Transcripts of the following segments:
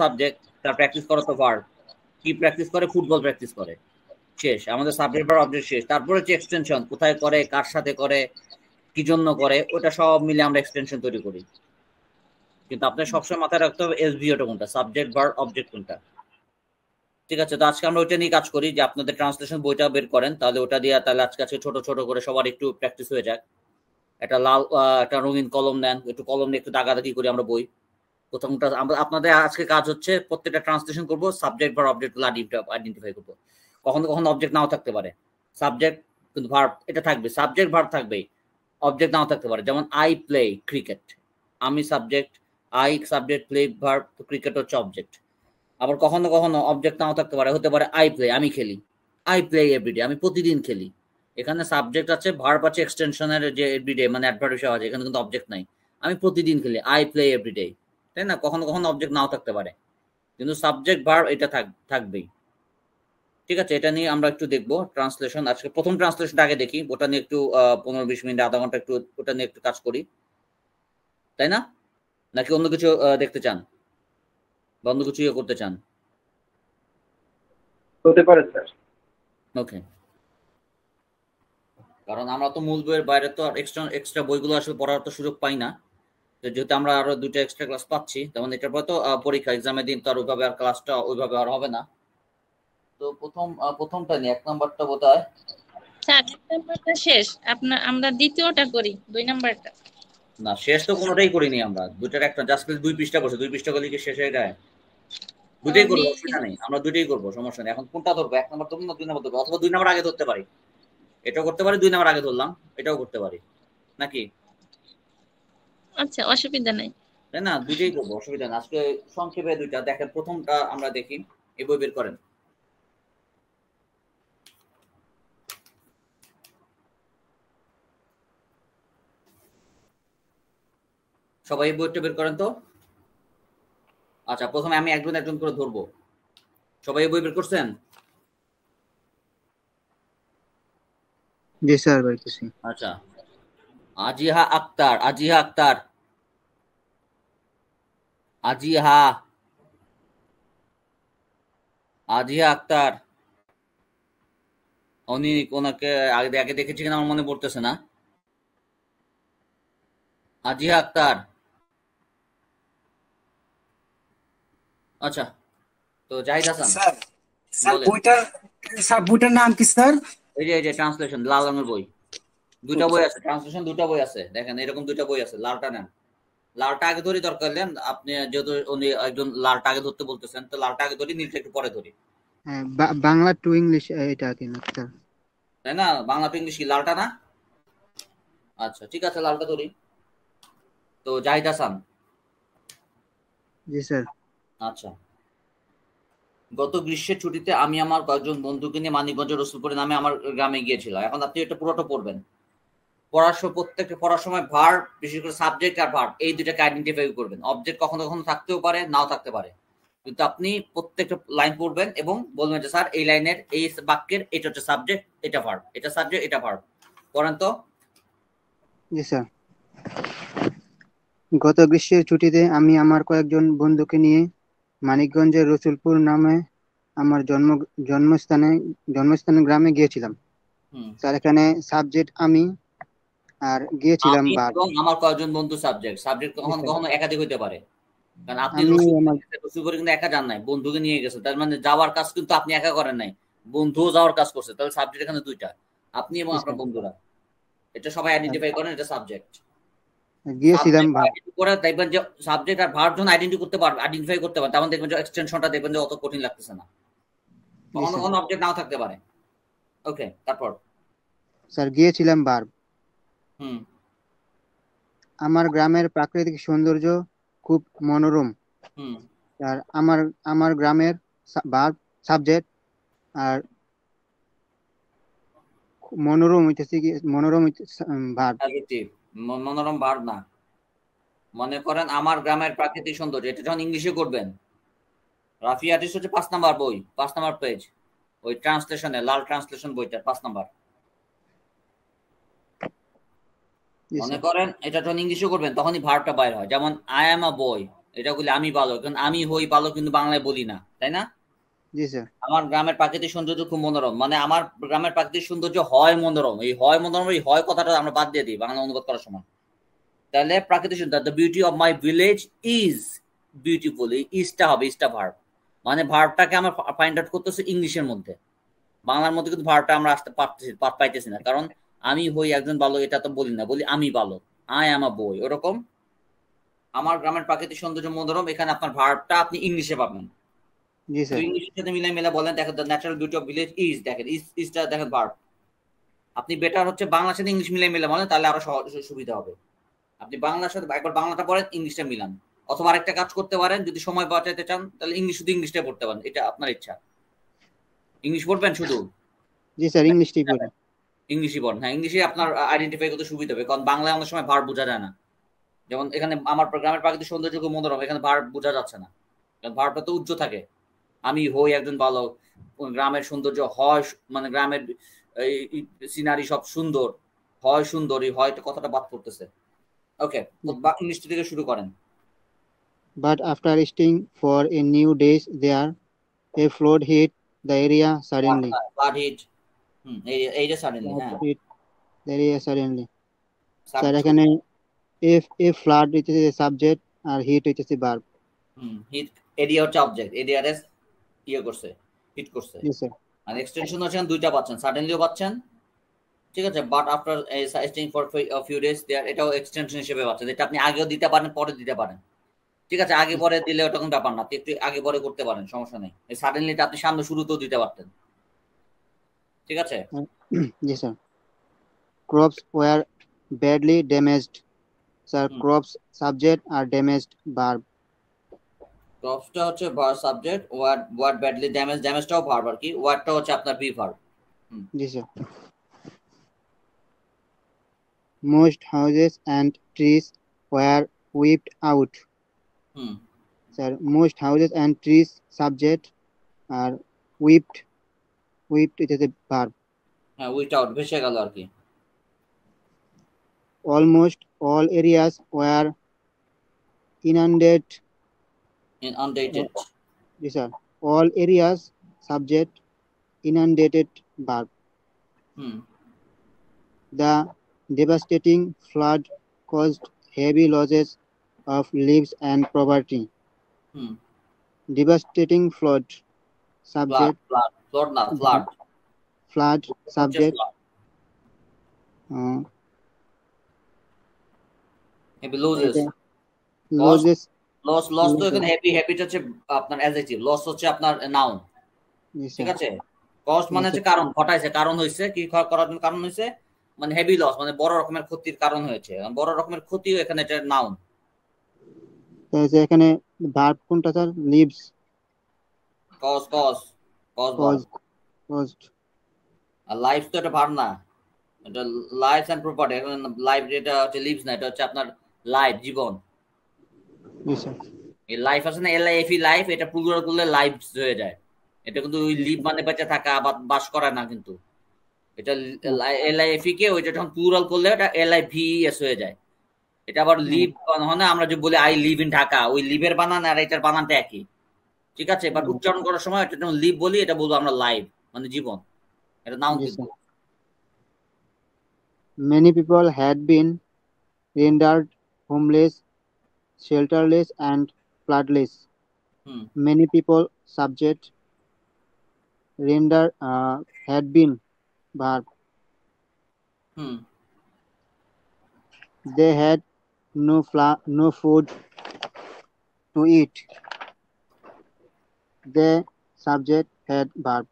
Subject, তার practice করো তো ভার্ব। কি প্র্যাকটিস করে? ফুটবল প্র্যাকটিস করে। শেষ, আমাদের সাবজেক্ট ভার্ব অবজেক্ট শেষ। তারপরে হচ্ছে এক্সটেনশন, কোথায় করে, কার সাথে করে, কি জন্য করে, ওটা সব মিলে আমরা এক্সটেনশন তৈরি করি। কিন্তু আপনার সবসময় মাথায় রাখতে হবে এসভিওটা কোনটা, সাবজেক্ট ভার্ব অবজেক্ট কোনটা। ঠিক আছে, তো আজকে আমরা ওইটা নিয়ে কাজ করি, যে আপনাদের ট্রান্সলেশন বইটা বের করেন, তাহলে ওটা দিয়ে তাহলে আজকে ছোট ছোট করে সবার একটু প্র্যাকটিস হয়ে যাক। একটা লাল একটা রঙিন কলম নেন, একটু কলম নিয়ে একটু দাগাদাগি করি আমরা বই। প্রথমটা আমরা আপনাদের আজকে কাজ হচ্ছে প্রত্যেকটা ট্রান্সলেশন করব, সাবজেক্ট ভার্ব অবজেক্ট আইডেন্টিফাই করব। কখনো কখনো অবজেক্ট নাও থাকতে পারে, সাবজেক্ট কিন্তু ভার্ব এটা থাকবে, সাবজেক্ট ভার্ব থাকবেই, অবজেক্ট নাও থাকতে পারে। যেমন আই প্লে ক্রিকেট, আমি subject, I subject, play verb, তো ক্রিকেট হচ্ছে অবজেক্ট। আবার কখনো কখনো অবজেক্ট নাও থাকতে পারে, হতে পারে আই প্লে, আমি খেলি, আই প্লে এভরিডে, আমি প্রতিদিন খেলি। এখানে সাবজেক্ট আছে, ভার্ব আছে, এক্সটেনশনের যে এভরিডে মানে অ্যাডভার্ব হিসেবে আছে, এখানে কিন্তু অবজেক্ট নাই। আমি প্রতিদিন খেলি, আই প্লে এভরিডে, তাই না? কখনো কখনো অবজেক্ট নাও থাকতে পারে, কিন্তু সাবজেক্ট ভার্ব এটা থাকবেই। ঠিক আছে, এটা নিয়ে আমরা একটু দেখবো ট্রান্সলেশন। আজকে প্রথম ট্রান্সলেশনটা আগে দেখি, ওটা নিয়ে একটু 15-20 মিনিট আধা ঘন্টা একটু ওটা নিয়ে একটু কাজ করি, তাই না? নাকি অন্য কিছু দেখতে চান, বা অন্য কিছু ইয়ে করতে চান? হতে পারে স্যার। ওকে, কারণ আমরা তো মূল বইয়ের বাইরে তো আর এক্সট্রা এক্সট্রা বইগুলো আসলে পড়ার তো সুযোগ পাই না। তো যেহেতু আমরা আরো 2টা এক্সট্রা ক্লাস পাচ্ছি, তেমন এটার পর তো পরীক্ষা এক্সামের দিন তো আর ওইভাবে আর ক্লাসটা ওইভাবে আর হবে না। তো প্রথমটা নিয়ে 1 নাম্বারটা বোধহয় স্যার 1 নাম্বারটা শেষ, আমরা দ্বিতীয়টা করি, 2 নাম্বারটা না, শেষ তো কোনোটাই করিনি আমরা, দুইটার একটা জাস্ট 2 পৃষ্ঠা করছে, 2 পৃষ্ঠা করলে কি শেষ হয়ে যায়? দুটোই করবো, অসুবিধা নেই, আমরা দুটোই করবো, সমস্যা নেই। এখন কোনটা ধরবো, 1 নাম্বার ধরবো না 2 নাম্বার ধরবো, অথবা 2 নাম্বার আগে ধরতে পারি, এটাও করতে পারি, 2 নাম্বার আগে ধরলাম, এটাও করতে পারি, নাকি? আচ্ছা, অসুবিধা নাই, তাই না? দুটোই করবো, অসুবিধা না। আজকে সংক্ষেপে দুইটা দেখেন, প্রথমটা আমরা দেখি, এই বই বের করেন। সবাই এই বইটা বের করেন তো। আচ্ছা, প্রথমে আমি একজন একজন করে ধরবো। সবাই এই বই বের করছেন? জি স্যার, বলতেছি। আচ্ছা, আজিহা আক্তার, আজিহা আক্তার, আজিহা, আজিহা আক্তার, উনি ওনাকে আগে আগে দেখেছি কিনা আমার মনে পড়তেছে না। আজিহা আক্তার, আচ্ছা, তো জাহিদ হাসান স্যার স্যার বলেন। বইটার নাম কি স্যার? এই যে ট্রান্সলেশন, লাল রঙের বই, দুইটা বই আছে, ট্রান্সলেশন দুইটা বই আছে, দেখেন এরকম দুইটা বই আছে, লালটা নেন। লালটা আগে ধরি দরকার নেন, আপনি যেহেতু উনি একজন লালটা আগে ধরতে বলতেছেন, তো লালটা আগে ধরি, নীলটা একটু পরে ধরি, হ্যাঁ, বাংলা টু ইংলিশ এটা কি না স্যার? তাই না? বাংলা টু ইংলিশ কি লালটা না? আচ্ছা ঠিক আছে, লালটা ধরি। তো জাহিদ হাসান। জি স্যার। আচ্ছা, গত গ্রীষ্মের ছুটিতে আমি আমার কয়েকজন বন্ধুকে নিয়ে মানিকগঞ্জের রসুলপুরে নামে আমার গ্রামে গিয়েছিলাম। এখন আপনি এটা পুরোটা পড়বেন, প্রত্যেকটা পড়ার সময় ভার্ব, বিশেষ করে সাবজেক্ট আর ভার্ব, এই দুটাকে আইডেন্টিফাই করবেন। অবজেক্ট কখনো কখনো থাকতেও পারে, নাও থাকতে পারে, কিন্তু আপনি প্রত্যেকটা লাইন পড়বেন এবং বলবেন যে স্যার এই লাইনের এই বাক্যের এটা হচ্ছে সাবজেক্ট, এটা ভার্ব, এটা সাবজেক্ট, এটা ভার্ব। পড়েন তো। জি স্যার। গত গ্রীষ্মের ছুটিতে আমি আমার কয়েকজন বন্ধুকে নিয়ে মানিকগঞ্জের রসুলপুর নামে আমার জন্মস্থানে গ্রামে গিয়েছিলাম। স্যার এখানে সাবজেক্ট আমি, আর গিয়েছিলাম আমি ভার্ব। এবং আমার কয়েকজন বন্ধু সাবজেক্ট, সাবজেক্ট কখনো কখনো একাধিক হইতে পারে, কারণ আপনি আমি আমার রসুলপুরে কিন্তু একা যান নাই, বন্ধুকে নিয়ে গেছেন, তার মানে যাওয়ার কাজ কিন্তু আপনি একা করেন নাই, বন্ধুও যাওয়ার কাজ করছে, তাহলে সাবজেক্ট এখানে দুইটা, আপনি এবং আপনার বন্ধুরা, এটা সবাই আইডেন্টিফাই করেন, এটা সাবজেক্ট। গিয়েছিলাম ভার্ব। করে দেখবেন যে সাবজেক্ট আর ভার্ব যখন আইডেন্টিফাই করতে পারবেন, তখন দেখবেন যে এক্সটেনশনটা দেখবেন যে অত কঠিন লাগতেছে না, কখনো কখনো অবজেক্ট নাও থাকতে পারে। ওকে, তারপর। স্যার গিয়েছিলাম ভার্ব। হুম, আমার গ্রামের প্রাকৃতিক সৌন্দর্য খুব মনোরম। হুম, আর আমার গ্রামের ভার্ব সাবজেক্ট, আর মনোরম হইতেছে কি, মনোরম ভার্ব। অ্যাডজেক্টিভ, মনোরম ভার্ব না। মনে করেন আমার গ্রামের প্রাকৃতিক সৌন্দর্য, এটা যখন ইংলিশে করবেন, রাফি আর্টিস্ট হচ্ছে 5 নাম্বার বই, 5 নাম্বার পেজ, ওই ট্রান্সলেশনে লাল ট্রান্সলেশন বইটা 5 নাম্বার। মনে করেন এটা যখন ইংলিশে করবেন তখনই ভার্বটা বাইর হয়, যেমন আই অ্যাম আ বয়, এটা বলি আমি ভালো, কারণ আমি হই ভালো কিন্তু বাংলায় বলি না, তাই না? জি স্যার। আমার গ্রামের প্রাকৃতিক সৌন্দর্য খুব মনোরম, মানে আমার গ্রামের প্রাকৃতিক সৌন্দর্য হয় মনোরম, এই হয় মনোরম, এই হয় কথাটা আমরা বাদ দিয়ে দিই বাংলা অনুবাদ করার সময়। তাহলে প্রাকৃতিক সৌন্দর্য, the beauty of my village is beautiful, এই ইজটা হবে, ইজটা ভার্ব, মানে ভার্বটাকে আমরা ফাইন্ড আউট করতেছি ইংলিশের মধ্যে। বাংলার মধ্যে কিন্তু ভার্বটা আমরা আসতে পাইতেছি না, কারণ আমি হই একজন ভালো এটা তো বলি না, বলি আমি ভালো, আই এম আ বই। ওরকম আমার গ্রামের প্রাকৃতিক সৌন্দর্য মনোরম, এখানে আপনার ভার্বটা আপনি ইংলিশে পাবেন। জি স্যার। ইংলিশের সাথে মিলে বলেন, দেখেন the natural beauty of village is, দেখেন ইজটা দেখেন ভার্ব। আপনি বেটার হচ্ছে বাংলার সাথে ইংলিশ মিলে বলেন, তাহলে আরো সুবিধা হবে। আপনি বাংলার সাথে একবার বাংলাটা পড়েন, ইংলিশটা মিলান, অথবা আরেকটা কাজ করতে পারেন, যদি সময় বাঁচাতে চান তাহলে ইংলিশ শুধু ইংলিশটাই পড়তে পারেন, এটা আপনার ইচ্ছা। ইংলিশ পড়বেন শুধু? জি স্যার, ইংলিশটাই পড়ি। ইংলিশই পড়েন, হ্যাঁ, ইংলিশে আপনার আইডেন্টিফাই করতে সুবিধা হবে, কারণ বাংলায় অনেক সময় ভার্ব বোঝা যায় না। যেমন এখানে আমার গ্রামের প্রাকৃতিক সৌন্দর্য খুব মনোরম, এখানে ভার্ব বোঝা যাচ্ছে না, কারণ ভার্বটা তো উচ্চ থাকে। আমি হই একজন ভালো, গ্রামের সৌন্দর্য হয়, মানে গ্রামের সিনারি সব সুন্দর, হয় সুন্দর, এই হয় কথাটা বাদ করতেছে। ওকে, ইংলিশ থেকে শুরু করেন। But after staying for a new days there, a flood hit the area suddenly. Flood hit, এইটা সাডেনলি, হ্যাঁ, Flood hit the area suddenly. Sir Sudden- এখানে if flood হইতেছে সাবজেক্ট আর হিট হইতেছে ভার্ব। হিট, এরিয়া হচ্ছে object, এরিয়ারে ইয়ে করছে, hit করছে। জি sir. আর extension হচ্ছে দুইটা পাচ্ছেন, সাডেনলিও পাচ্ছেন, ঠিক আছে, but after staying for few days there, এটাও এক্সটেনশন হিসেবে পাচ্ছেন, এটা আপনি আগেও দিতে পারেন, পরে দিতে পারেন, ঠিক আছে, আগে পরে দিলে ওটা কোনো ব্যাপার না, আপনি একটু আগে পরে করতে পারেন, সমস্যা নেই। এই সাডেনলিটা আপনি সামনে শুরুতেও দিতে পারতেন, ঠিক আছে। জি sir. Crops were badly damaged. Sir, crops subject আর damaged verb. ক্রপসটা হচ্ছে সাবজেক্ট, ওয়ার্ড ব্যাডলি ড্যামেজটাও ভার্ব আর কি, ওয়ার্ডটা হচ্ছে আপনার বি ভার্ব। জি sir. Most houses and trees were wiped out. Sir, most houses and trees subject are wiped it is a verb. হ্যাঁ, উইথআউট ভেসে গেল আর কি। Almost all areas were inundated. Yes sir. All areas subject, inundated verb. The devastating flood caused heavy losses of lives and property. Devastating flood subject, flood subject, losses, loss তো এখানে happy হচ্ছে আপনার adjective, loss হচ্ছে আপনার noun, ঠিক আছে। Cost মানে হচ্ছে কারণ, ঘটাইছে, কারণ হয়েছে, কি করার জন্য কারণ হয়েছে, মানে হেভি লস মানে বড় রকমের ক্ষতির কারণ হয়েছে, বড় রকমের ক্ষতিও এখানে এটা নাউন। এখানে ভার্ব কোনটা স্যার? Lives, cause. আর লাইফ তো এটা ভার্ব না, এটা লাইফ এন্ড প্রপার্টি, এখন লাইফ এটা হচ্ছে লিভস না, এটা হচ্ছে আপনার লাইফ, জীবন। এই লাইফ আছে না, LIFE লাইফ, এটা প্লুরাল করলে লাইভস হয়ে যায়, এটা কিন্তু ওই লিভ মানে বেঁচে থাকা বা বাস করা না, কিন্তু এটা LIFE কে ওইটা যখন প্লুরাল করলে এটা LIVES হয়ে যায়। এটা আবার লিভ হয় না, আমরা যে বলি আই লিভ ইন ঢাকা, ওই লিভের বানান আর এটার বানানটা একই, ঠিক আছে, বাট উচ্চারণ করার সময় এটা যখন লিভ বলি এটা বলবো আমরা লাইভ, মানে জীবন, এটা noun. Many people had been rendered homeless, shelterless and floodless. Many people subject, render had been verb. They had no food to eat. The subject had verb.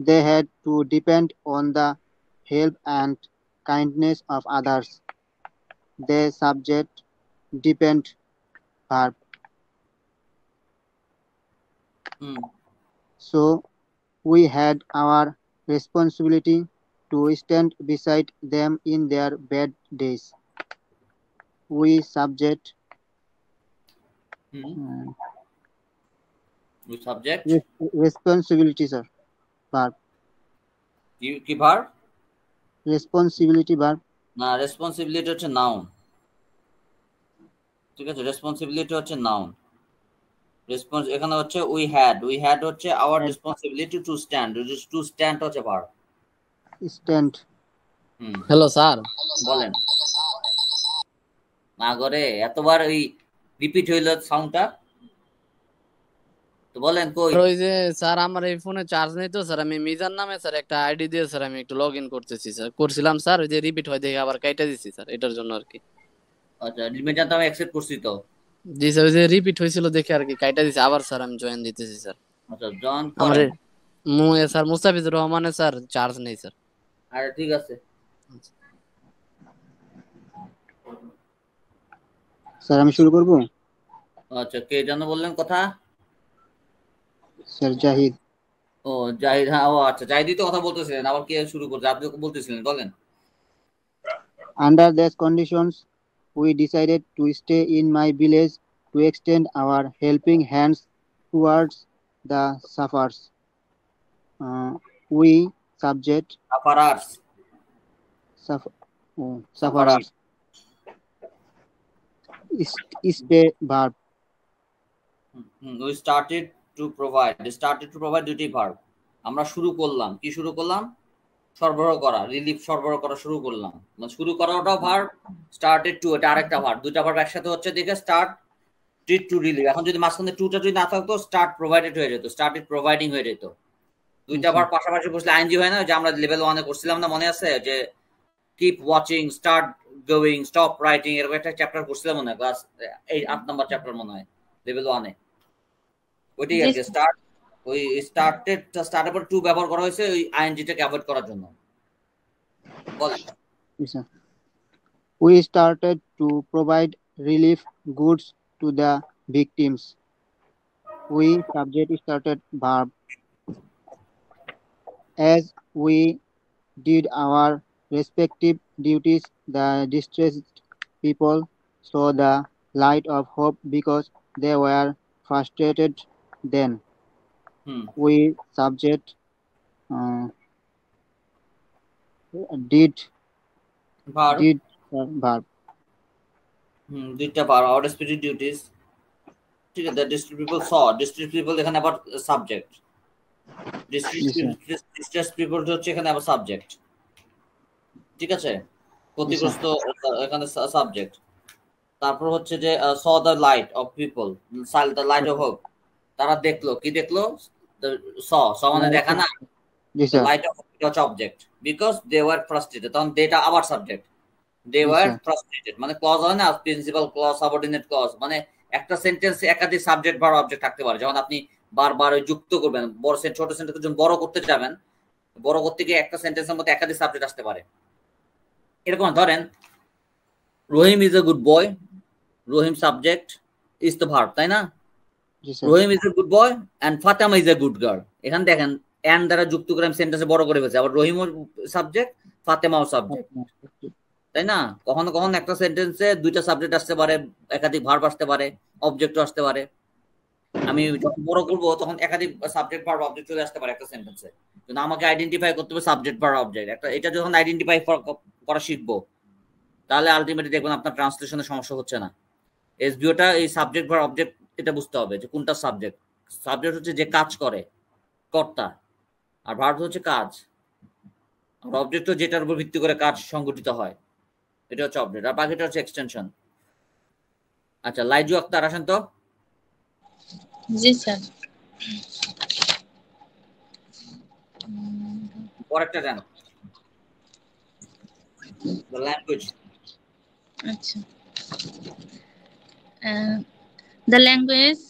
They had to depend on the help and kindness of others. The subject depend verb. So we had our responsibility to stand beside them in their bad days. We subject, responsibility sir, verb. কি verb? Responsibility verb না, responsibility হচ্ছে noun, ঠিক আছে, responsibility হচ্ছে noun. Response এখানে হচ্ছে we had হচ্ছে our responsibility to stand, to stand হচ্ছে ভার্ব। স্ট্যান্ড। হ্যালো স্যার, বলেন। না করে এতবার ওই রিপিট হইল সাউন্ডটা, তো বলেন কই। ওই যে স্যার আমার এই ফোনে চার্জ নেই তো স্যার, আমি মিজান নামে স্যার একটা আইডি দিয়ে স্যার আমি একটু লগ ইন করতেছি স্যার, করছিলাম স্যার, ওই যে রিপিট হয় দেখে আবার কাইটা দিছি স্যার, এটার জন্য আর কি। আচ্ছা, লিমিটটা তো আমি অ্যাকসেপ্ট করছি তো। জি স্যার, ওই যে রিপিট হয়েছিল দেখে আর কি কাইটা দিছি, আবার স্যার আমি জয়েন দিতেছি স্যার। আচ্ছা জন আমার করেন। স্যার মুস্তাফিজুর রহমানের স্যার চার্জ নেই স্যার। আরে ঠিক আছে স্যার আমি শুরু করব। আচ্ছা, কে যেন বললেন কথা? স্যার জাহিদ। ও জাহিদ, হ্যাঁ, ও আচ্ছা, জাহিদই তো কথা বলতেছিলেন, আবার কে শুরু করছে? আপনি বলতেছিলেন, বলেন। Under these conditions, we decided to stay in my village to extend our helping hands towards the sufferers. We subject সাফারার্স। sufferers. Stay verb. We started to provide. Started to provide দুটি ভার্ব। আমরা শুরু করলাম, কি শুরু করলাম? সরবরাহ করা, relief সরবরাহ করা শুরু করলাম, মানে শুরু করাটাও ভার্ব, স্টার্টেড টু এটা আরেকটা ভার্ব, দুইটা ভার্ব একসাথে হচ্ছে দেখে স্টার্ট টিড টু রিলিভ। এখন যদি মাঝখানে টুটা যদি না থাকতো স্টার্ট প্রোভাইডেড হয়ে যেত, স্টার্টেড প্রোভাইডিং হয়ে যেত। দুইটা ভার্ব পাশাপাশি বসলে আইএনজি হয় না, যে আমরা লেভেল 1 এ করছিলাম না, মনে আছে? যে keep watching, start going, stop writing, এরকম একটা চ্যাপ্টার করছিলাম মনে হয়, ক্লাস 8 নাম্বার চ্যাপ্টার মনে হয় লেভেল 1 এ। ওইটাই আর কি, স্টার্ট, ওই স্টার্টের পর টু ব্যবহার করা হয়েছে ওই আইএনজিটাকে অ্যাভয়েড করার জন্য। বলেন। We started to provide relief goods to the victims. We subject started verb. As we did our respective duties, the distressed people saw the light of hope because they were frustrated then. We subject did verb. Verb. দুইটা verb, our respective duties, ঠিক আছে। The distressed people saw, distressed people এখানে আবার subject, distressed people হচ্ছে এখানে আবার subject, ঠিক আছে। ক্ষতিগ্রস্ত এখানে সাবজেক্ট। তারপর হচ্ছে যে saw the light of people, the light of hope, তারা দেখলো, কি দেখলো? saw মানে দেখা না, light of hope হচ্ছে object, because they were frustrated, তখন এটা আবার সাবজেক্ট, they were frustrated, মানে ক্লজ হয় না, প্রিন্সিপাল ক্লজ, সাবঅর্ডিনেট ক্লজ, মানে একটা সেন্টেন্সে একাধিক সাবজেক্ট ভার্ব অবজেক্ট থাকতে পারে। যখন আপনি বারবার ওই যুক্ত করবেন, বড় ছোট সেন্টেন্স যখন বড় করতে যাবেন, বড় করতে গিয়ে একটা সেন্টেন্সের মধ্যে একাধিক সাবজেক্ট আসতে পারে। এরকম ধরেন, Rahim is a good boy, Rahim subject, is the verb, তাই না? Rahim is a good boy and Fatema is a good girl. এখানে দেখেন এন্ড দ্বারা যুক্ত করে আমি সেন্টেন্সে বড় করে ফেলছি, আবার রহিমও সাবজেক্ট, ফাতেমাও সাবজেক্ট, তাই না? কখনো কখনো একটা সেন্টেন্সে দুইটা সাবজেক্ট আসতে পারে, একাধিক ভার্ব আসতে পারে, অবজেক্টও আসতে পারে। আমি যখন বড় করবো তখন একাধিক সাবজেক্ট ভার্ব অবজেক্ট চলে আসতে পারে একটা সেন্টেন্সে, কিন্তু আমাকে আইডেন্টিফাই করতে হবে সাবজেক্ট ভার্ব অবজেক্ট একটা। এটা যখন আইডেন্টিফাই করা শিখবো, তাহলে আলটিমেটলি দেখবেন আপনার ট্রান্সলেশনের সমস্যা হচ্ছে না। এসবিওটা এই সাবজেক্ট ভার্ব অবজেক্ট এটা বুঝতে হবে যে কোনটা সাবজেক্ট। সাবজেক্ট হচ্ছে যে কাজ করে, কর্তা, আর ভার্ব হচ্ছে কাজ, আর অবজেক্ট যেটার উপর ভিত্তি করে কাজ সংগঠিত হয়, এটা হচ্ছে অবজেক্ট, আর বাকিটা হচ্ছে এক্সটেনশন। আচ্ছা, লাইজু আক্তার আসেন তো। জি স্যার। পরেরটা জানো, the language. আচ্ছা, the language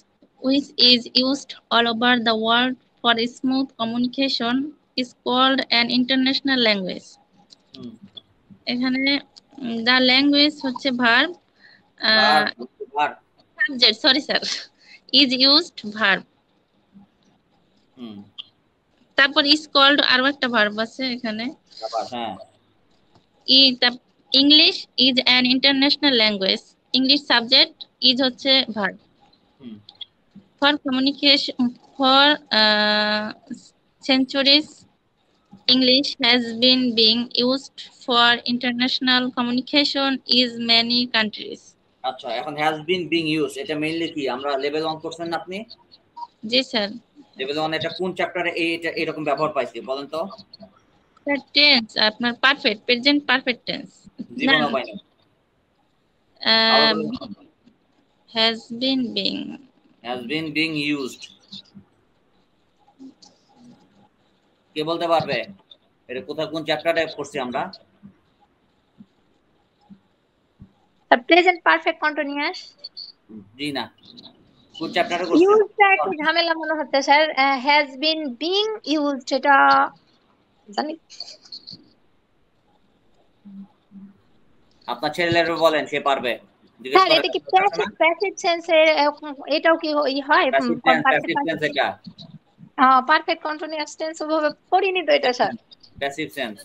which is used all over the world for smooth communication is called an international language. এখানে the language হচ্ছে verb, subject, sorry sir, is used verb, তারপর is called আরো একটা verb আছে এখানে। English is an international language, English subject, is হচ্ছে verb. For communication, for centuries, English has been being used for international communication in many countries. আচ্ছা, এখন has been being use এটা mainly কি আমরা লেভেল 1 করছেন না আপনি? জি স্যার। লেভেল 1 এটা কোন চ্যাপ্টারে এটা এরকম ব্যবহার পাইছি বলেন তো? স্যার টেন্স আপনার পারফেক্ট প্রেজেন্ট পারফেক্ট টেন্স জীবনও পাইনি। হ্যাজ বিন বিং ইউজড কে বলতে পারবে এটা কোথায় কোন চ্যাপ্টারে পড়ছি আমরা? Present perfect continuous. জি না, কোন চ্যাপ্টারে করছি? ইউজটা একটু ঝামেলা মনে হচ্ছে sir. Has been being used এটা জানি। আপনার ছেলের বলেন, সে পারবে। স্যার এটা কি প্যাসিভ সেন্সে এটাও কি হয়? প্যাসিভ টেন্স এটা। পারফেক্ট কন্টিনিউয়াস টেন্স ওভাবে পড়িনি তো এটা sir. Passive sense.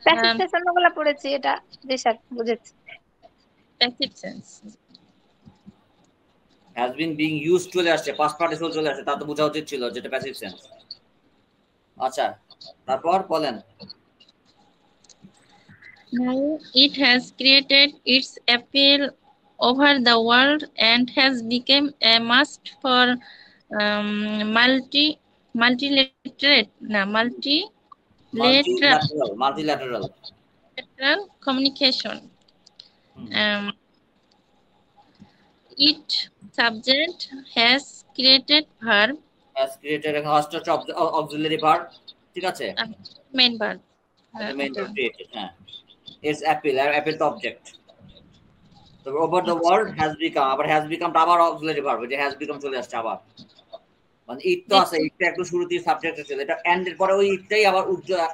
Passive sense আমরা পড়েছি এটা। জি স্যার বুঝেছি। Passive sense has been being used চলে আসছে, পাস্ট পার্টিসিপল চলে আসছে, তা তো বোঝা উচিত ছিল যেটা প্যাসিভ সেন্স। আচ্ছা, তারপর বলেন। Now it has created its appeal over the world and has become a must for multilateral communication. It subject has created verb. Has created a host of auxiliary verb. ঠিক আছে? Main verb. Main verb created. হ্যাঁ। Its appeal to object. So over the world has become, আবার has become আবার auxiliary verb, যে has become চলে আসছে আবার। মানে it তো আছে, এটা একটু শুরুতেই সাবজেক্ট ছিল, এটা and এর পরে ওই itটাই আবার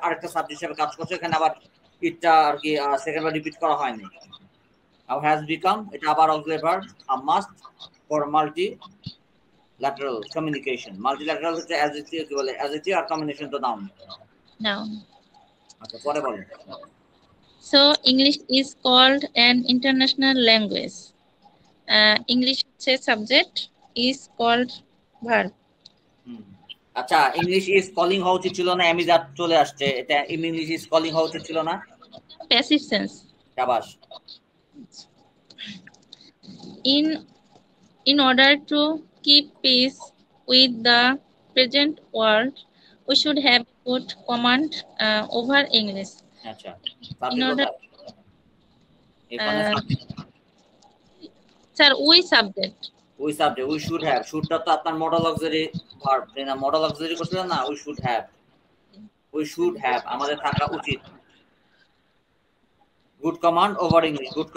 আরেকটা সাবজেক্ট হিসেবে কাজ করছে, এখানে আবার itটা আর কি সেকেন্ড বার রিপিট করা হয়নি। Now has become এটা আবার auxiliary verb, a must for multilateral communication. Multilateral হচ্ছে adjective কি বলে, adjective আর combination তো noun. আচ্ছা, পরে বলেন। So English is called an international language. English হচ্ছে subject, is called verb. আচ্ছা, ইংলিশ ইজ কলিং হওয়া উচিত ছিল না, আমি যা চলে আসছে, এটা ইংলিশ ইজ কলিং হওয়া উচিত ছিল না? Passive sense. শাবাশ। In order to keep pace with the present world, we should have put command over English. আচ্ছা, In order, sir, we subject. We should have. Should টা তো আপনার modal auxiliary verb, না modal auxiliary করছিলেন না? We should have আমাদের থাকা উচিত। Good command over English. Good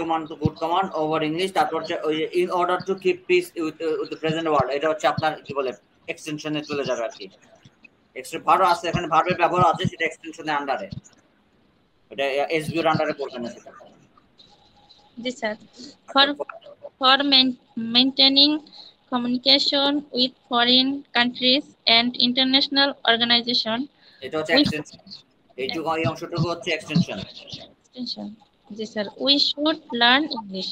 command over English. তারপর হচ্ছে in order to keep peace with the present world. এটা হচ্ছে আপনার কি বলে এক্সটেনশনে চলে যাবে আর কি। এক্সট্রা ভার্ব আছে, এখানে ভার্বের ব্যবহার আছে, সেটা এক্সটেনশনের আন্ডারে, এটা এসবি এর আন্ডারে পড়বে না সেটা। জি sir. For maintaining communication with foreign countries and international organization. এটা হচ্ছে এক্সটেনশন। এইটুকু এই অংশটুকু হচ্ছে extension. G sir. We should learn English.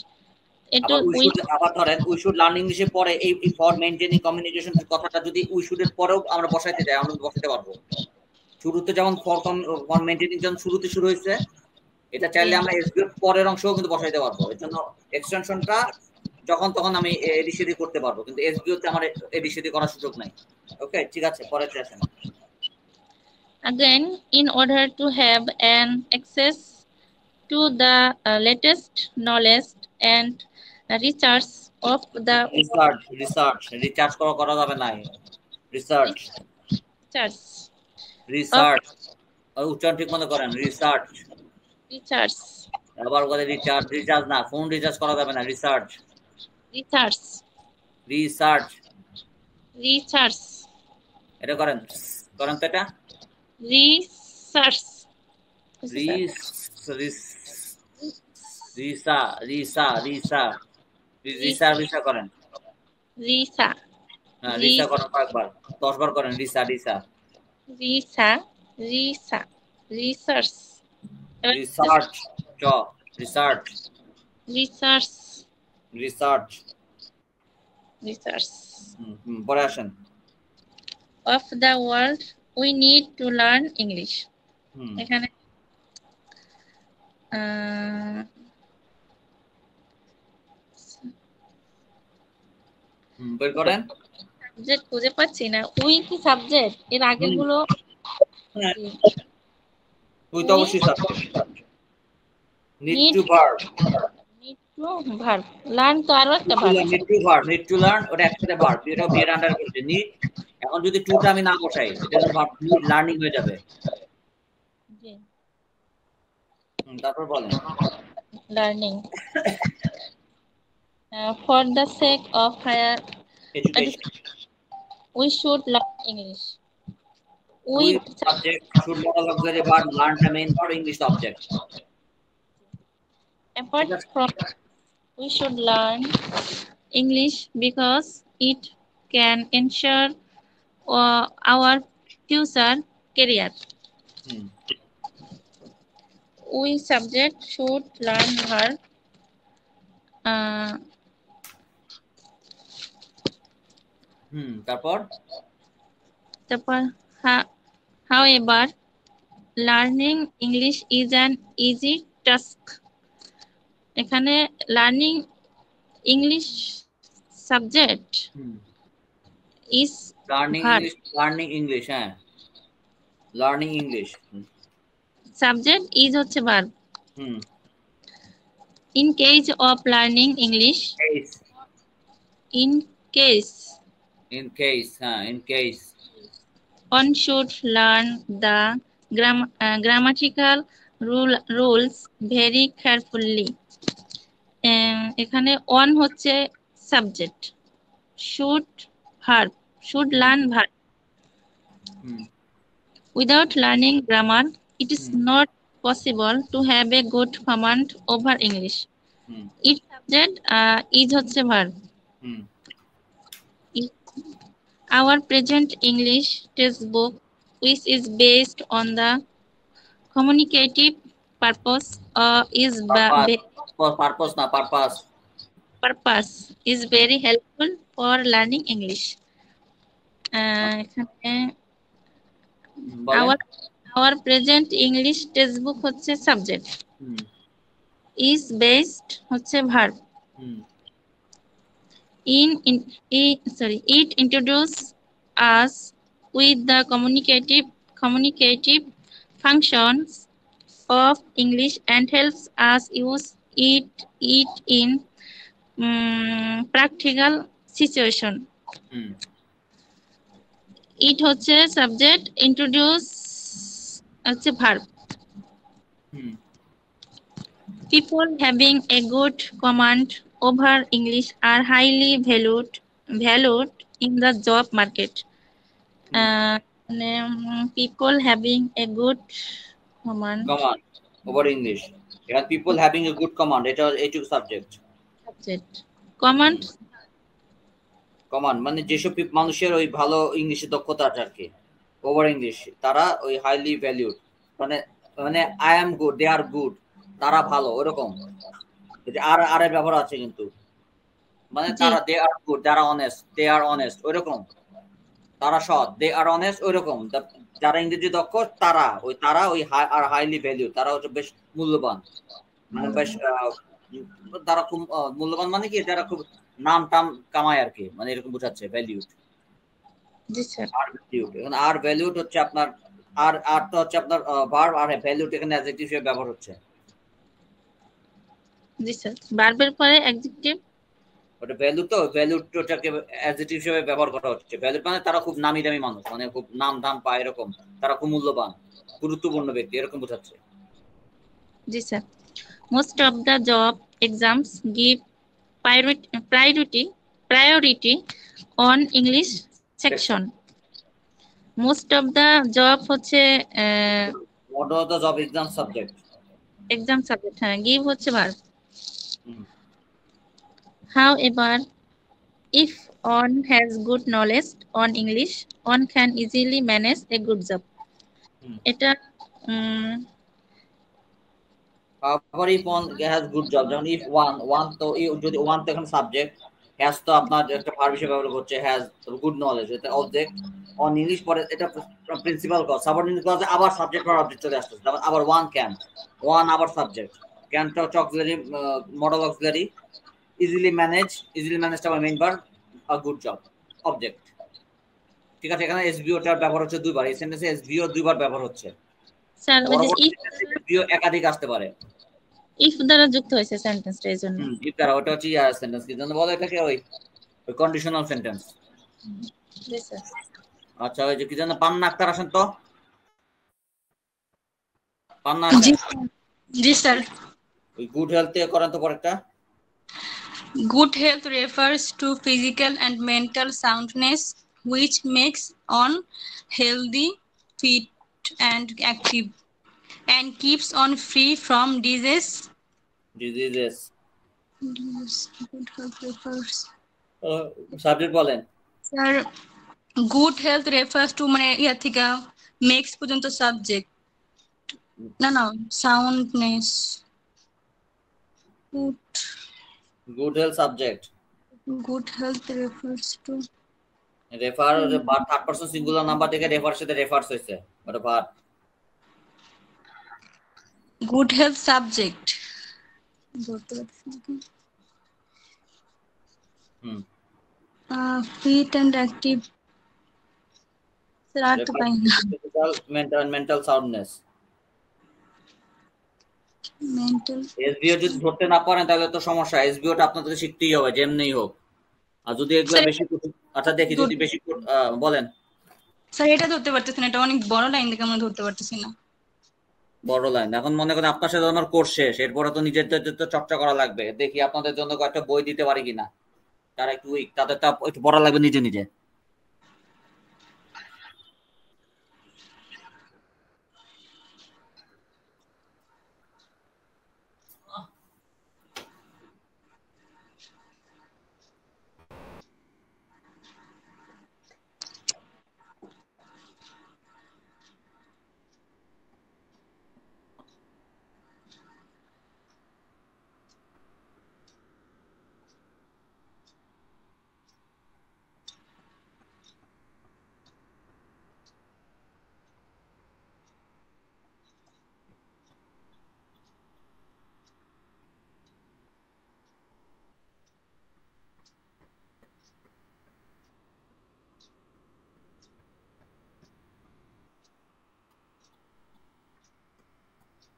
আবার ধরেন we should learn English এর পরে এই for maintaining communication কথাটা যদি we should এর পরেও আমরা বসাইতে যাই, আমরা বসাতে পারবো। শুরুতে যেমন for maintaining যখন শুরুতে শুরু হয়েছে, এটা চাইলে আমরা এসবি এর পরের অংশও কিন্তু বসাইতে পারবো। এর জন্য এক্সটেনশনটা যখন তখন আমি এডিসিডি করতে পারবো, কিন্তু এসবিওতে আমার এডিসিডি করার সুযোগ নাই। ওকে, ঠিক আছে, পরেরটা আসেন। Again, in order to have an access to the latest knowledge and research of the research করা যাবে না। research উচ্চারণ ঠিক মতো করেন। রিসার্চ আবার বলে রিচার্জ না, ফোন রিচার্জ করা যাবে না। রিসার্চ এটা করেন তো এটা রিসা করেন। রিসা করেন কয়েকবার, 10 বার করেন। research পরে আসেন। of the world, we need to learn English. এখানে বের করেন। সাবজেক্ট খুঁজে পাচ্ছি না। উই কি সাবজেক্ট? এর আগের গুলো উই তো অবশ্যই subject. need to verb, learn তো আরো একটা ভার্ব। need to learn ওটা একসাথে ভার্ব, এটা বিয়ের আন্ডার করছে need। এখন যদি টুটা আমি না বসাই এটা ভার্ব need লার্নিং হয়ে যাবে। জি তারপর বলেন learning for the sake of higher education, we should learn English. we subject should model auxiliary verb, learn the main verb, English object. Apart from we should learn English because it can ensure our future career. We subject should learn verb. তারপর however learning English is an easy task. এখানে learning English subject is learning English হ্যাঁ learning English subject is হচ্ছে verb. In case of learning English, in case one should learn the grammatical rules very carefully. এখানে one হচ্ছে subject, should verb, should learn verb. Without learning grammar, it is not possible to have a good command over English. Its subject is হচ্ছে verb. Our present English textbook, which is based on the communicative purpose, is very helpful for learning English. Our present English textbook হচ্ছে subject. Is based হচ্ছে verb. It introduces us with the communicative functions of English and helps us use it in practical situation. It হচ্ছে subject, introduce হচ্ছে verb. People having a good command over English are highly valued in the job market. People having a good command over English. Yeah, people having a good command. It was a subject. Command মানে যেসব মানুষের ওই ভালো ইংলিশে দক্ষতা আছে আর কি over English তারা ওই হাইলি ভ্যালুড মানে মানে I am good they are good তারা ভালো ওরকম আর এর ব্যবহার আছে কিন্তু মানে তারা দে are good they R honest ওরকম তারা সৎ দে আর অনেস্ট ওরকম যারা ইংরেজি দক্ষ তারা ওই আর হাইলি ভ্যালু তারা হচ্ছে বেশ মূল্যবান মানে বেশ তারা খুব মূল্যবান মানে কি যারা খুব নাম টাম কামায় আর কি মানে এরকম বোঝাচ্ছে ভ্যালুড জি স্যার আর ভ্যালুড হচ্ছে আপনার আর তো হচ্ছে আপনার ভার্ব আর ভ্যালুড এখানে অ্যাডজেক্টিভ হিসেবে ব্যবহার হচ্ছে জি স্যার ভার্বের পরে অ্যাডজেক্টিভ ওটা ভ্যালুটাকে অ্যাডজেক্টিভ হিসেবে ব্যবহার করা হচ্ছে ভ্যালুড মানে তারা খুব নামি দামি মানুষ মানে খুব নাম দাম পায় এরকম তারা খুব মূল্যবান গুরুত্বপূর্ণ ব্যক্তি এরকম বোঝাচ্ছে জি sir most of the job exams give priority on English section. Most of the job হচ্ছে what are the job exam subject হ্যাঁ give হচ্ছে verb. However, if one has good knowledge on English, one can easily manage a good job. এটা however if one has good job যেমন if one তো যদি one তো এখন subject has তো আপনার একটা ভার্ব হিসেবে ব্যবহার করছে has good knowledge এটা অবজেক্ট on English পরে এটা প্রিন্সিপাল ক্লজ সাবঅর্ডিনেট ক্লজে আবার সাবজেক্ট আর অবজেক্ট চলে আসছে যেমন আবার one আবার subject can to auxiliary modal auxiliary easily manage আবার main verb a good job object ঠিক আছে এখানে SVO টার ব্যবহার হচ্ছে দুইবার এই সেন্টেন্সে SVO দুইবার ব্যবহার হচ্ছে স্যার ওই যে SVO একাধিক আসতে পারে ইফ দ্বারা যুক্ত হয়েছে সেন্টেন্সটা এজন্য ইফ দ্বারা ওটা হচ্ছে সেন্টেন্স কি জন্য বলে এটাকে ওই কন্ডিশনাল সেন্টেন্স জি স্যার আচ্ছা ওই যে কি জানো পান্না আক্তার আসেন তো পান্না জি স্যার ওই গুড হেলথ এ করেন তো পরেরটা Good health refers to physical and mental soundness, which makes one healthy, fit, and active, and keeps one free from diseases. Good health refers. Subject বলেন Sir, good health refers to মানে ইয়া থেকে makes পর্যন্ত subject. না soundness. Good health subject. Good health refers to refer verb third person singular number থেকে refer সাথে রেফারস হইছে ওটা verb good health subject fit and active sir to pain mental soundness mental SBO যদি ধরতে না পারেন তাহলে তো সমস্যা SBO টা আপনাদের শিখতেই হবে যেমনিই হোক আর যদি এগুলা বেশি আচ্ছা দেখি যদি বেশি বলেন স্যার এটা ধরতে পারতেছি না এটা অনেক বড় লাইন দেখে আমরা ধরতে পারতেছি না বড় লাইন এখন মনে করেন আপনার সাথে আমার কোর্স শেষ এরপরে তো নিজের তো চর্চা করা লাগবে দেখি আপনাদের জন্য কয়েকটা বই দিতে পারি কিনা তারা একটু উইক তাদের তো একটু পড়া লাগবে নিজে নিজে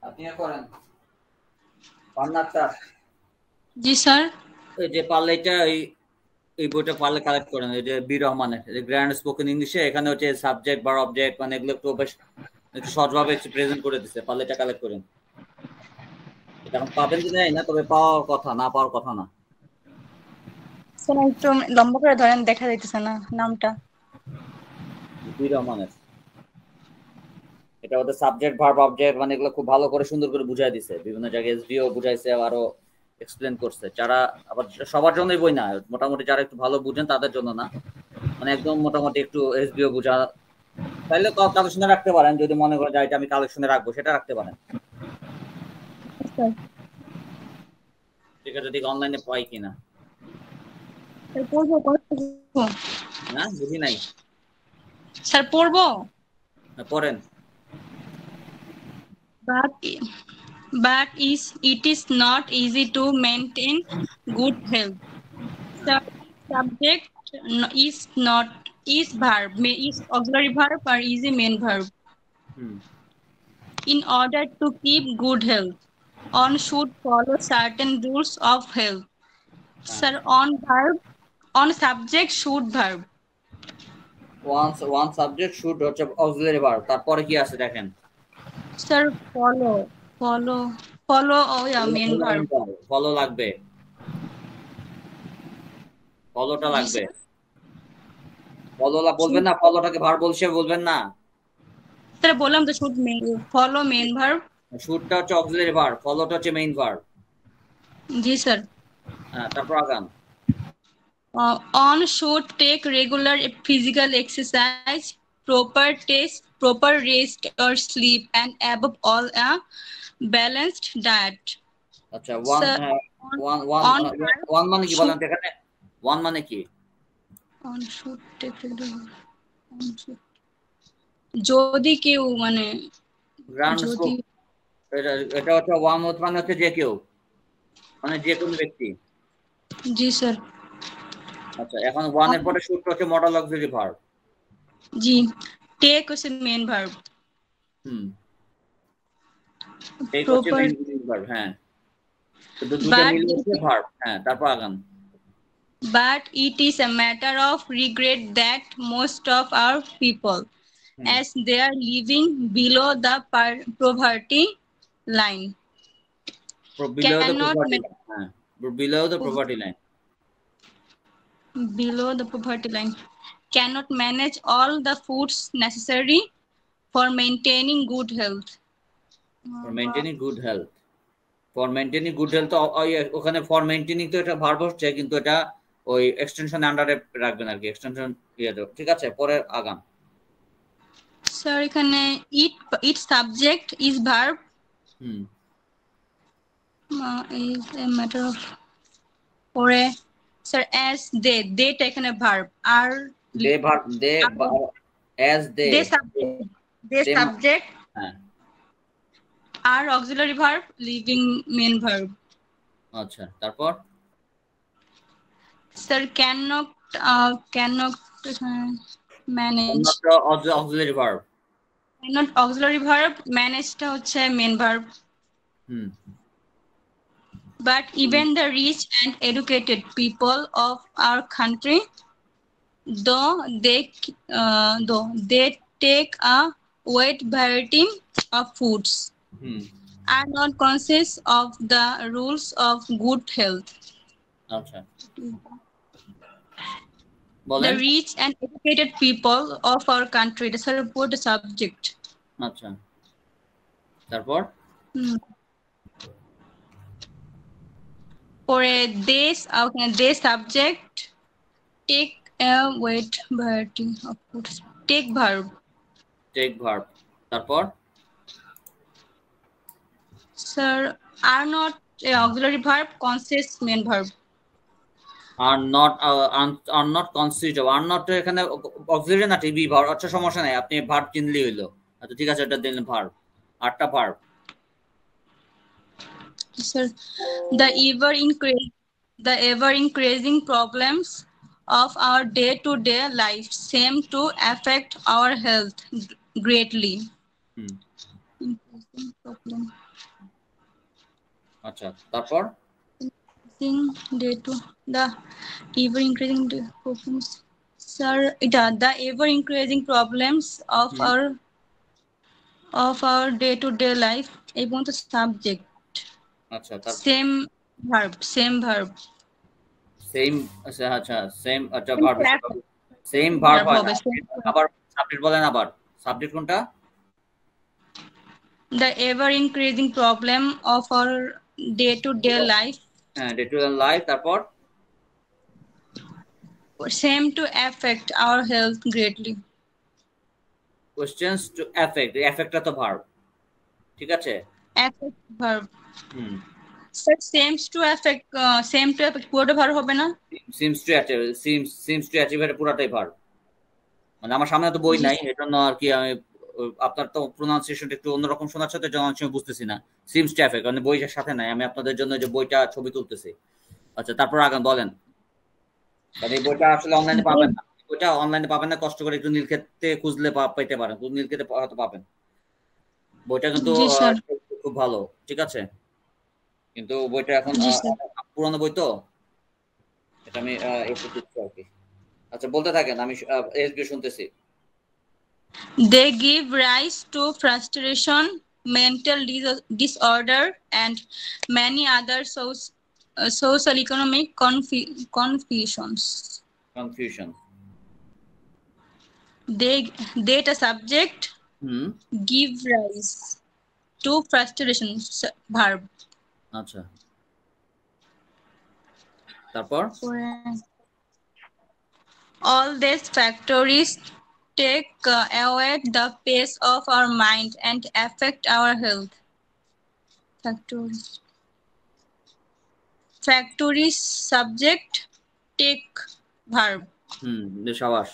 আপনি করেন পান্নাটা জি স্যার এই যে পারলে এটা এই বইটা পারলে কালেক্ট করেন এই যে বি রহমানের গ্র্যান্ড স্পোকেন ইংলিশে এখানে হচ্ছে সাবজেক্ট বা অবজেক্ট মানে এগুলো একটু বেশ একটু সহজভাবে একটু প্রেজেন্ট করে দিচ্ছে পারলে এটা কালেক্ট করেন এটা এখন পাবেন কি না তবে পাওয়ার কথা না পাওয়ার কথা না স্যার একটু লম্বা করে ধরেন দেখা যাইতেছে না নামটা বি রহমানের এটা ওদের সাবজেক্ট ভার্ব অবজেক্ট মানে এগুলো খুব ভালো করে সুন্দর করে বুঝাই দিছে বিভিন্ন জায়গায় এসভিও বুঝাইছে আরো এক্সপ্লেন করছে যারা আবার সবার জন্যই বই না মোটামুটি যারা একটু ভালো বুঝেন তাদের জন্য না মানে একদম মোটামুটি একটু এসভিও বুঝা তাহলে কালেকশনে রাখতে পারেন যদি মনে করেন যে এটা আমি কালেকশনে রাখবো সেটা রাখতে পারেন ঠিক আছে দেখি অনলাইনে পাই কিনা না বুঝি নাই স্যার পড়বো পড়েন but it is not easy to maintain good health. Subject is verb, is auxiliary verb or is a main verb. In order to keep good health, one should follow certain rules of health. Sir, on subject should verb. One subject should হচ্ছে auxiliary verb তারপরে কি আছে দেখেন Sir, follow oh yeah main verb follow লাগবে ফলোটা লাগবে ফলোলা বলবেন না ফলোটাকে verb হিসেবে বলবেন না স্যার বললাম তো শুড ফলো মেইন ভার্ব শুডটা হচ্ছে অক্সিলারি ভার্ব ফলোটা হচ্ছে মেইন ভার্ব জি স্যার হ্যাঁ তারপর আগান on should take regular physical exercise proper rest or sleep and above all a balanced diet আচ্ছা one মানে কি বলেন এখানে one মানে কি on should take regular যদি কেউ মানে যদি এটা হচ্ছে one মানে হচ্ছে যে কেউ মানে যে কোনো ব্যক্তি জি স্যার আচ্ছা এখন ওয়ান এর পরে শুড হচ্ছে মডাল অক্সিলারি ভার্ব জি টেক হচ্ছে মেন ভার্ব টেক হচ্ছে মেন ভার্ব হ্যাঁ তো দুটো মিলে হচ্ছে ভার্ব হ্যাঁ তারপর আগান But it is a matter of regret that most of our people, as they are living below the poverty line, below the poverty line, cannot manage all the foods necessary for maintaining good health. তো ওখানে for maintaining তো এটা verb হচ্ছে কিন্তু এটা ওই extension আন্ডারে রাখবেন আর কি এক্সটেনশন ঠিক আছে পরে আগান স্যার এখানে it subject is verb is a matter of পরে স্যার as they এখানে verb are they subject are auxiliary verb leaving main verb আচ্ছা তারপর sir cannot manage auxiliary verb cannot auxiliary verb manage টা হচ্ছে main verb but even the rich and educated people of our country though they take a wide variety of foods are not conscious of the rules of good health. Okay. The rich and educated people of our country. That's a report subject. আচ্ছা তারপর for a they subject take a wide variety of foods. Take verb. তারপর Sir, are not auxiliary verb consists main verb. are not considered are not এখানে auxiliary না TV verb আচ্ছা সমস্যা নাই আপনি verb চিনলেই হলো আচ্ছা ঠিক আছে এটা দিলেন ভার্ব আটটা verb Sir, the ever increasing problems of our day-to-day life seem to affect our health greatly. আচ্ছা তারপর the ever increasing problems sir the ever increasing problems of our day-to-day life এবং তো সাবজেক্ট আচ্ছা same verb আচ্ছা same verb আবার subject বলেন আবার subject কোনটা the ever increasing problem of our day-to-day life day-to-day life তারপর seem to affect our health greatly questions to affect টা তো verb ঠিক আছে affect verb sir seems to affect পুরোটা verb হবে না seems to achieve এটা পুরোটাই verb মানে আমার সামনে তো বই নাই এজন্য আর কি আমি আপনার তো প্রোনাউন্সিয়েশনটা একটু অন্যরকম শোনাচ্ছে তো যেন আমি বুঝতেছি না seems to affect মানে বইটার সাথে নাই আমি আপনাদের জন্য যে বইটা ছবি তুলতেছি আচ্ছা তারপর আগান বলেন মানে বইটা আসলে অনলাইনে পাবেন না বইটা অনলাইনে পাবেন না কষ্ট করে একটু নীলক্ষেতে খুঁজলে পেতে পারেন নীলক্ষেতে হয়তো পাবেন বইটা কিন্তু খুব ভালো ঠিক আছে কিন্তু বইটা এখন পুরনো বই তো এটা আমি একটু দিচ্ছি আর কি আচ্ছা বলতে থাকেন আমি এসবি শুনতেছি They give rise to frustration, mental disorder, and many other social economic confusions. They data subject give rise to frustration verb. আচ্ছা তারপর all these factors take away the pace of our mind and affect our health. Factories subject take verb. শাবাশ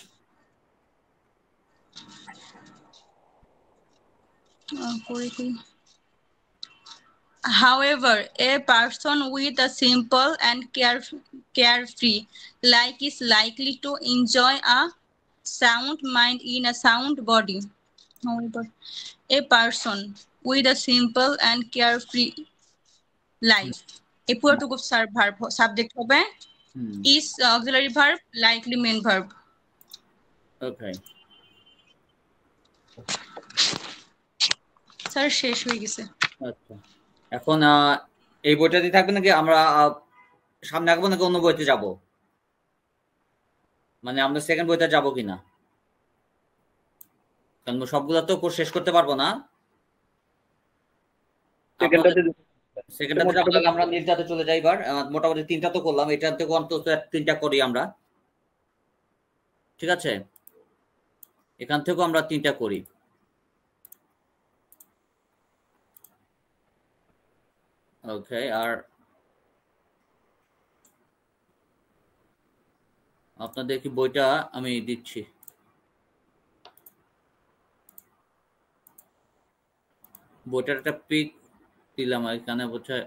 However, a person with a simple and carefree life is likely to enjoy a sound mind in a sound body. However, a person with a simple and carefree life. এই পুরোটুকু verb subject হবে, is auxiliary verb, likely main verb. Okay. Sir শেষ হয়ে গেছে। আচ্ছা, এখন এই বইটাতে থাকবে নাকি আমরা সামনে আঁকবো নাকি অন্য বইতে যাব? মানে আমরা সেকেন্ড বইতে যাব কিনা, কারণ সবগুলো তো শেষ করতে পারবো না। সেকেন্ডটাতে আমরা নীলটাতে চলে যাই। এবার মোটামুটি 3টা তো করলাম, এটার থেকে অন্তত 3টা করি আমরা, ঠিক আছে? এখান থেকেও আমরা 3টা করি। ওকে, আর আপনাদের কি বইটা আমি দিচ্ছি, বইটার একটা পিক দিলাম এখানে, বোঝা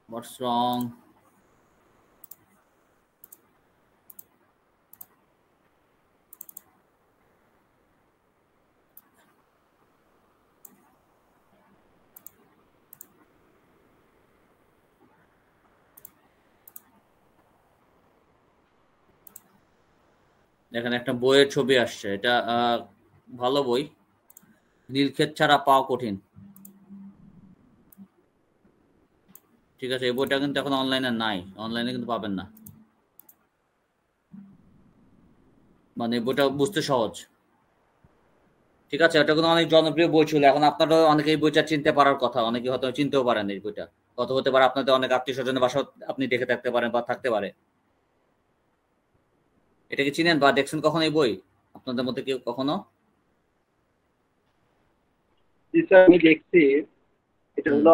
what's wrong? এখানে একটা বইয়ের ছবি আসছে, এটা ভালো বই, নীলক্ষেত ছাড়া পাওয়া কঠিন। ঠিক আছে, এই বইটা কিন্তু এখন অনলাইনে নাই, অনলাইনে কিন্তু পাবেন না, মানে বইটা বুঝতে সহজ। ঠিক আছে, এটা কিন্তু অনেক জনপ্রিয় বই ছিল, এখন আপনারা অনেকে এই বইটা চিনতে পারার কথা, অনেকে হয়তো চিনতেও পারেন এই বইটা, কত হতে পারে আপনাদের অনেক আত্মীয় স্বজনের বাসা আপনি দেখে থাকতে পারেন বা থাকতে পারে। এটা কি চিনেন বা দেখছেন কখনো এই বই আপনাদের মধ্যে কেউ কখনো? আমি দেখছি, এটা হলো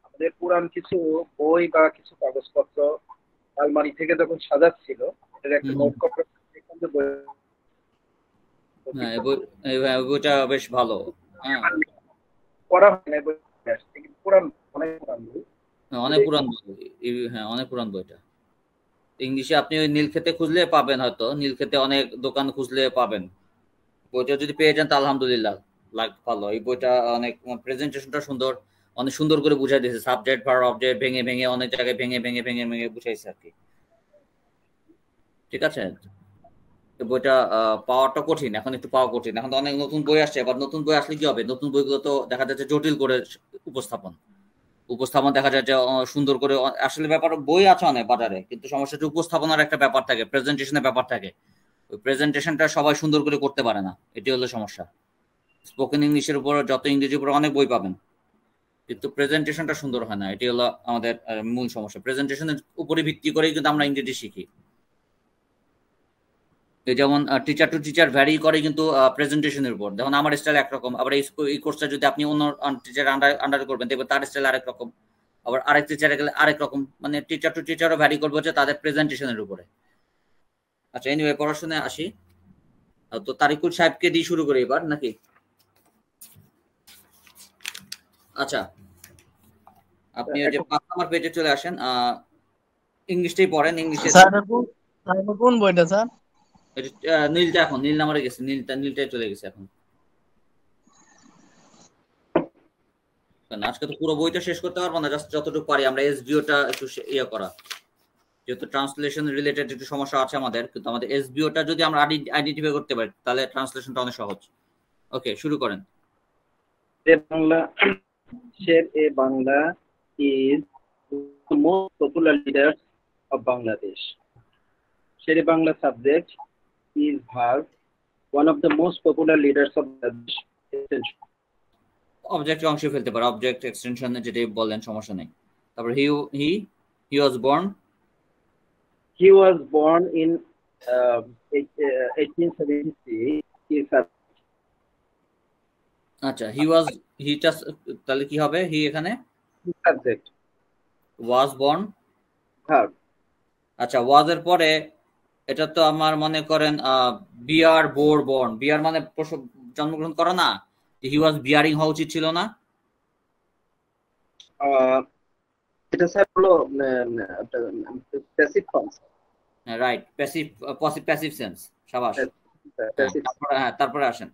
আমাদের পুরান কিছু বই বা কিছু কাগজপত্র আলমারি থেকে যখন সাজাচ্ছিল, এর একটা নোট কপি বইটা বেশ ভালো। পড়া হয় না, পুরান, অনেক পুরান বই, অনেক পুরান বই। হ্যাঁ, অনেক পুরান বইটা। ইংলিশে আপনি ওই নীলক্ষেতে খুঁজলে পাবেন, হয়তো নীলক্ষেতে অনেক দোকান খুঁজলে পাবেন। বইটা যদি পেয়ে যান তা আলহামদুলিল্লাহ, ভালো। এই বইটা অনেক প্রেজেন্টেশনটা সুন্দর, অনেক সুন্দর করে বুঝাই দিয়েছে, সাবজেক্ট ভার্ব অবজেক্ট ভেঙে ভেঙে অনেক জায়গায় ভেঙে ভেঙে ভেঙে ভেঙে বুঝাইছে আর কি। ঠিক আছে, বইটা পাওয়াটা কঠিন, এখন একটু পাওয়া কঠিন। এখন তো অনেক নতুন বই আসছে, এবার নতুন বই আসলে কি হবে, নতুন বইগুলো তো দেখা যাচ্ছে জটিল করে উপস্থাপন দেখা যায় যে সুন্দর করে, আসলে ব্যাপার বই আছে অনেক বাজারে, কিন্তু সমস্যা হচ্ছে উপস্থাপনার একটা ব্যাপার থাকে, প্রেজেন্টেশনের ব্যাপার থাকে, ওই প্রেজেন্টেশনটা সবাই সুন্দর করে করতে পারে না, এটি হলো সমস্যা। স্পোকেন ইংলিশের উপর যত ইংরেজির উপর অনেক বই পাবেন, কিন্তু প্রেজেন্টেশনটা সুন্দর হয় না, এটি হলো আমাদের মূল সমস্যা। প্রেজেন্টেশনের উপরে ভিত্তি করেই কিন্তু আমরা ইংরেজি শিখি। যেমন টিচার টু টিচার ভ্যারি করে কিন্তু প্রেজেন্টেশনের উপর, যেমন আমার স্টাইল একরকম, আবার এই কোর্সটা যদি আপনি অন্য টিচার আন্ডারে করবেন দেখবেন তার স্টাইল আরেক রকম, আবার আরেক টিচারে গেলে আরেক রকম, মানে টিচার টু টিচারও ভ্যারি করবে হচ্ছে তাদের প্রেজেন্টেশনের উপরে। আচ্ছা, এনিওয়ে পড়াশোনায় আসি, তো তারিকুল সাহেবকে দিয়ে শুরু করি এবার নাকি? আচ্ছা, আপনি ওই যে 5 নম্বর পেজে চলে আসেন, ইংলিশটাই পড়েন। ইংলিশে কোন বইটা স্যার? নীলটা, এখন নীল নাম্বারে গেছে, নীলটাই চলে গেছে এখন। আজকে তো পুরো বইটা শেষ করতে পারবো না, জাস্ট যতটুকু পারি আমরা এসবিওটা একটু ইয়ে করা, যেহেতু ট্রান্সলেশন রিলেটেড একটু সমস্যা আছে আমাদের, কিন্তু আমাদের এসবিওটা যদি আমরা আইডেন্টিফাই করতে পারি তাহলে ট্রান্সলেশনটা অনেক সহজ। ওকে, শুরু করেন। Bangla, Bangla is the most popular leaders of Bangladesh. Shere Bangla subject is verb, one of the most popular leaders of Bangladesh. Object অংশে ফেলতে পারে, অবজেক্ট এক্সটেনশন যেটা বললেন সমস্যা নেই। তারপর he was born in 1873. আচ্ছা, হিটা তাহলে কি হবে? হি এখানে সাবজেক্ট, was born verb, আচ্ছা, ওয়াজ এর পরে এটা তো আমার মনে করেন বিয়ার বোর বর্ন, বিয়ার মানে জন্মগ্রহণ করা না, হি ওয়াজ বিয়ারিং হওয়া উচিত ছিল না? এটা স্যার হলো passive form. Right, passive, passive sense. শাবাশ। তারপরে আসেন।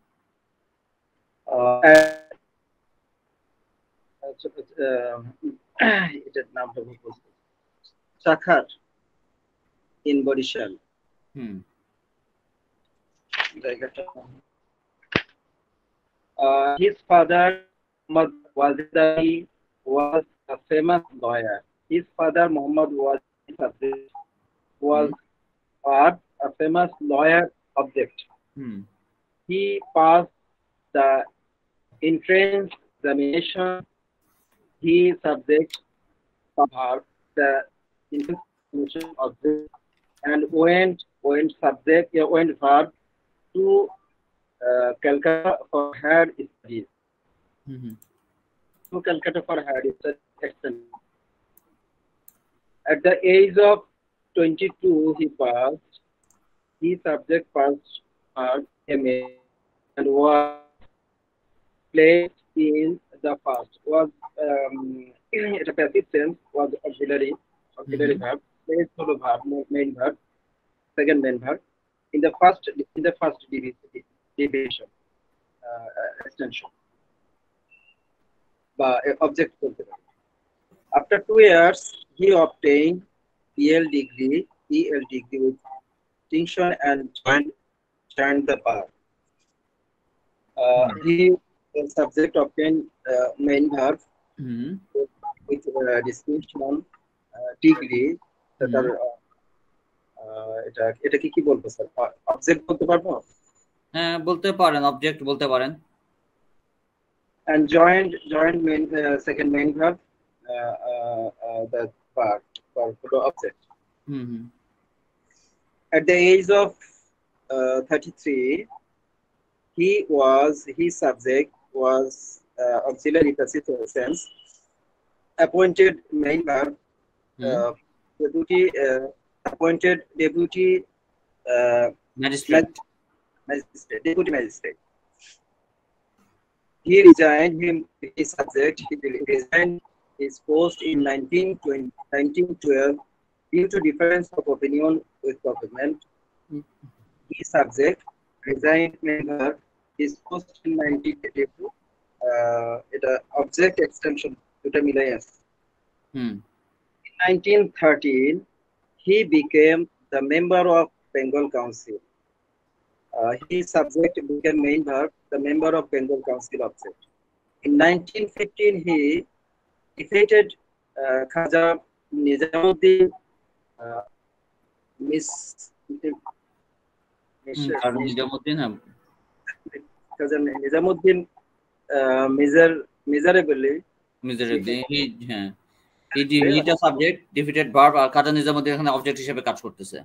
এটার নামটা ভুল বলছি, শাখার ইন বরিশাল জায়গাটা। His father Wazir Ali was a famous lawyer. His father Muhammad was a famous lawyer object. He passed the entrance examination. He subject the entrance examination object and went verb to Calcutta for higher studies. To Calcutta for higher studies. At the age of 22, he passed. His subject passed MA and was placed in the first. Was it a passive tense? Was auxiliary verb? Placed solo verb, main verb, second main verb. In the first division, extension. Object. After 2 years, he obtained EL degree with distinction and joined the bar. He subject obtained main verb with distinction, degree. এটা কি বলবো sir? Object বলতে পারবো? হ্যাঁ, বলতে পারেন, object বলতে পারেন। And joined main second main verb, the part for the object. At the age of 33, his subject was auxiliary passive tense, appointed main verb, appointed deputy magistrate. Deputy magistrate. He resigned his post in 1912 due to difference of opinion with government. His subject resigned his post in 1982. It object extension to Milayas. In 1913, he became the member of Bengal Council. His subject became main verb, the member of Bengal Council object. In 1915, he defeated Khaja Nizamuddin, miserably. He subject, defeated verb, আর খাজা নিজামুদ্দিন এখানে object হিসেবে কাজ করতেছে।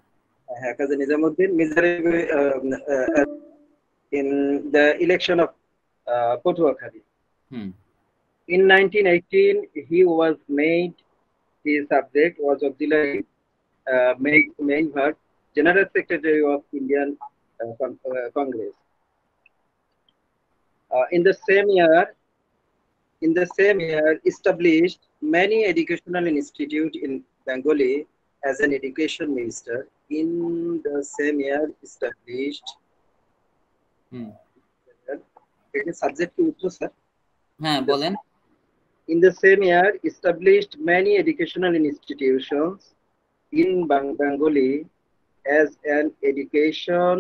হ্যাঁ, খাজা Nizamuddin miserably in the election of Patuakhari. In 1918, he was made, his subject was auxiliary main verb, General Secretary of Indian Congress. In the same year, established many educational institutes in Bengali as an education minister. In the same year, established. Subject to Utto, sir. Bolen. In the same year, established many educational institutions in Bengali as an education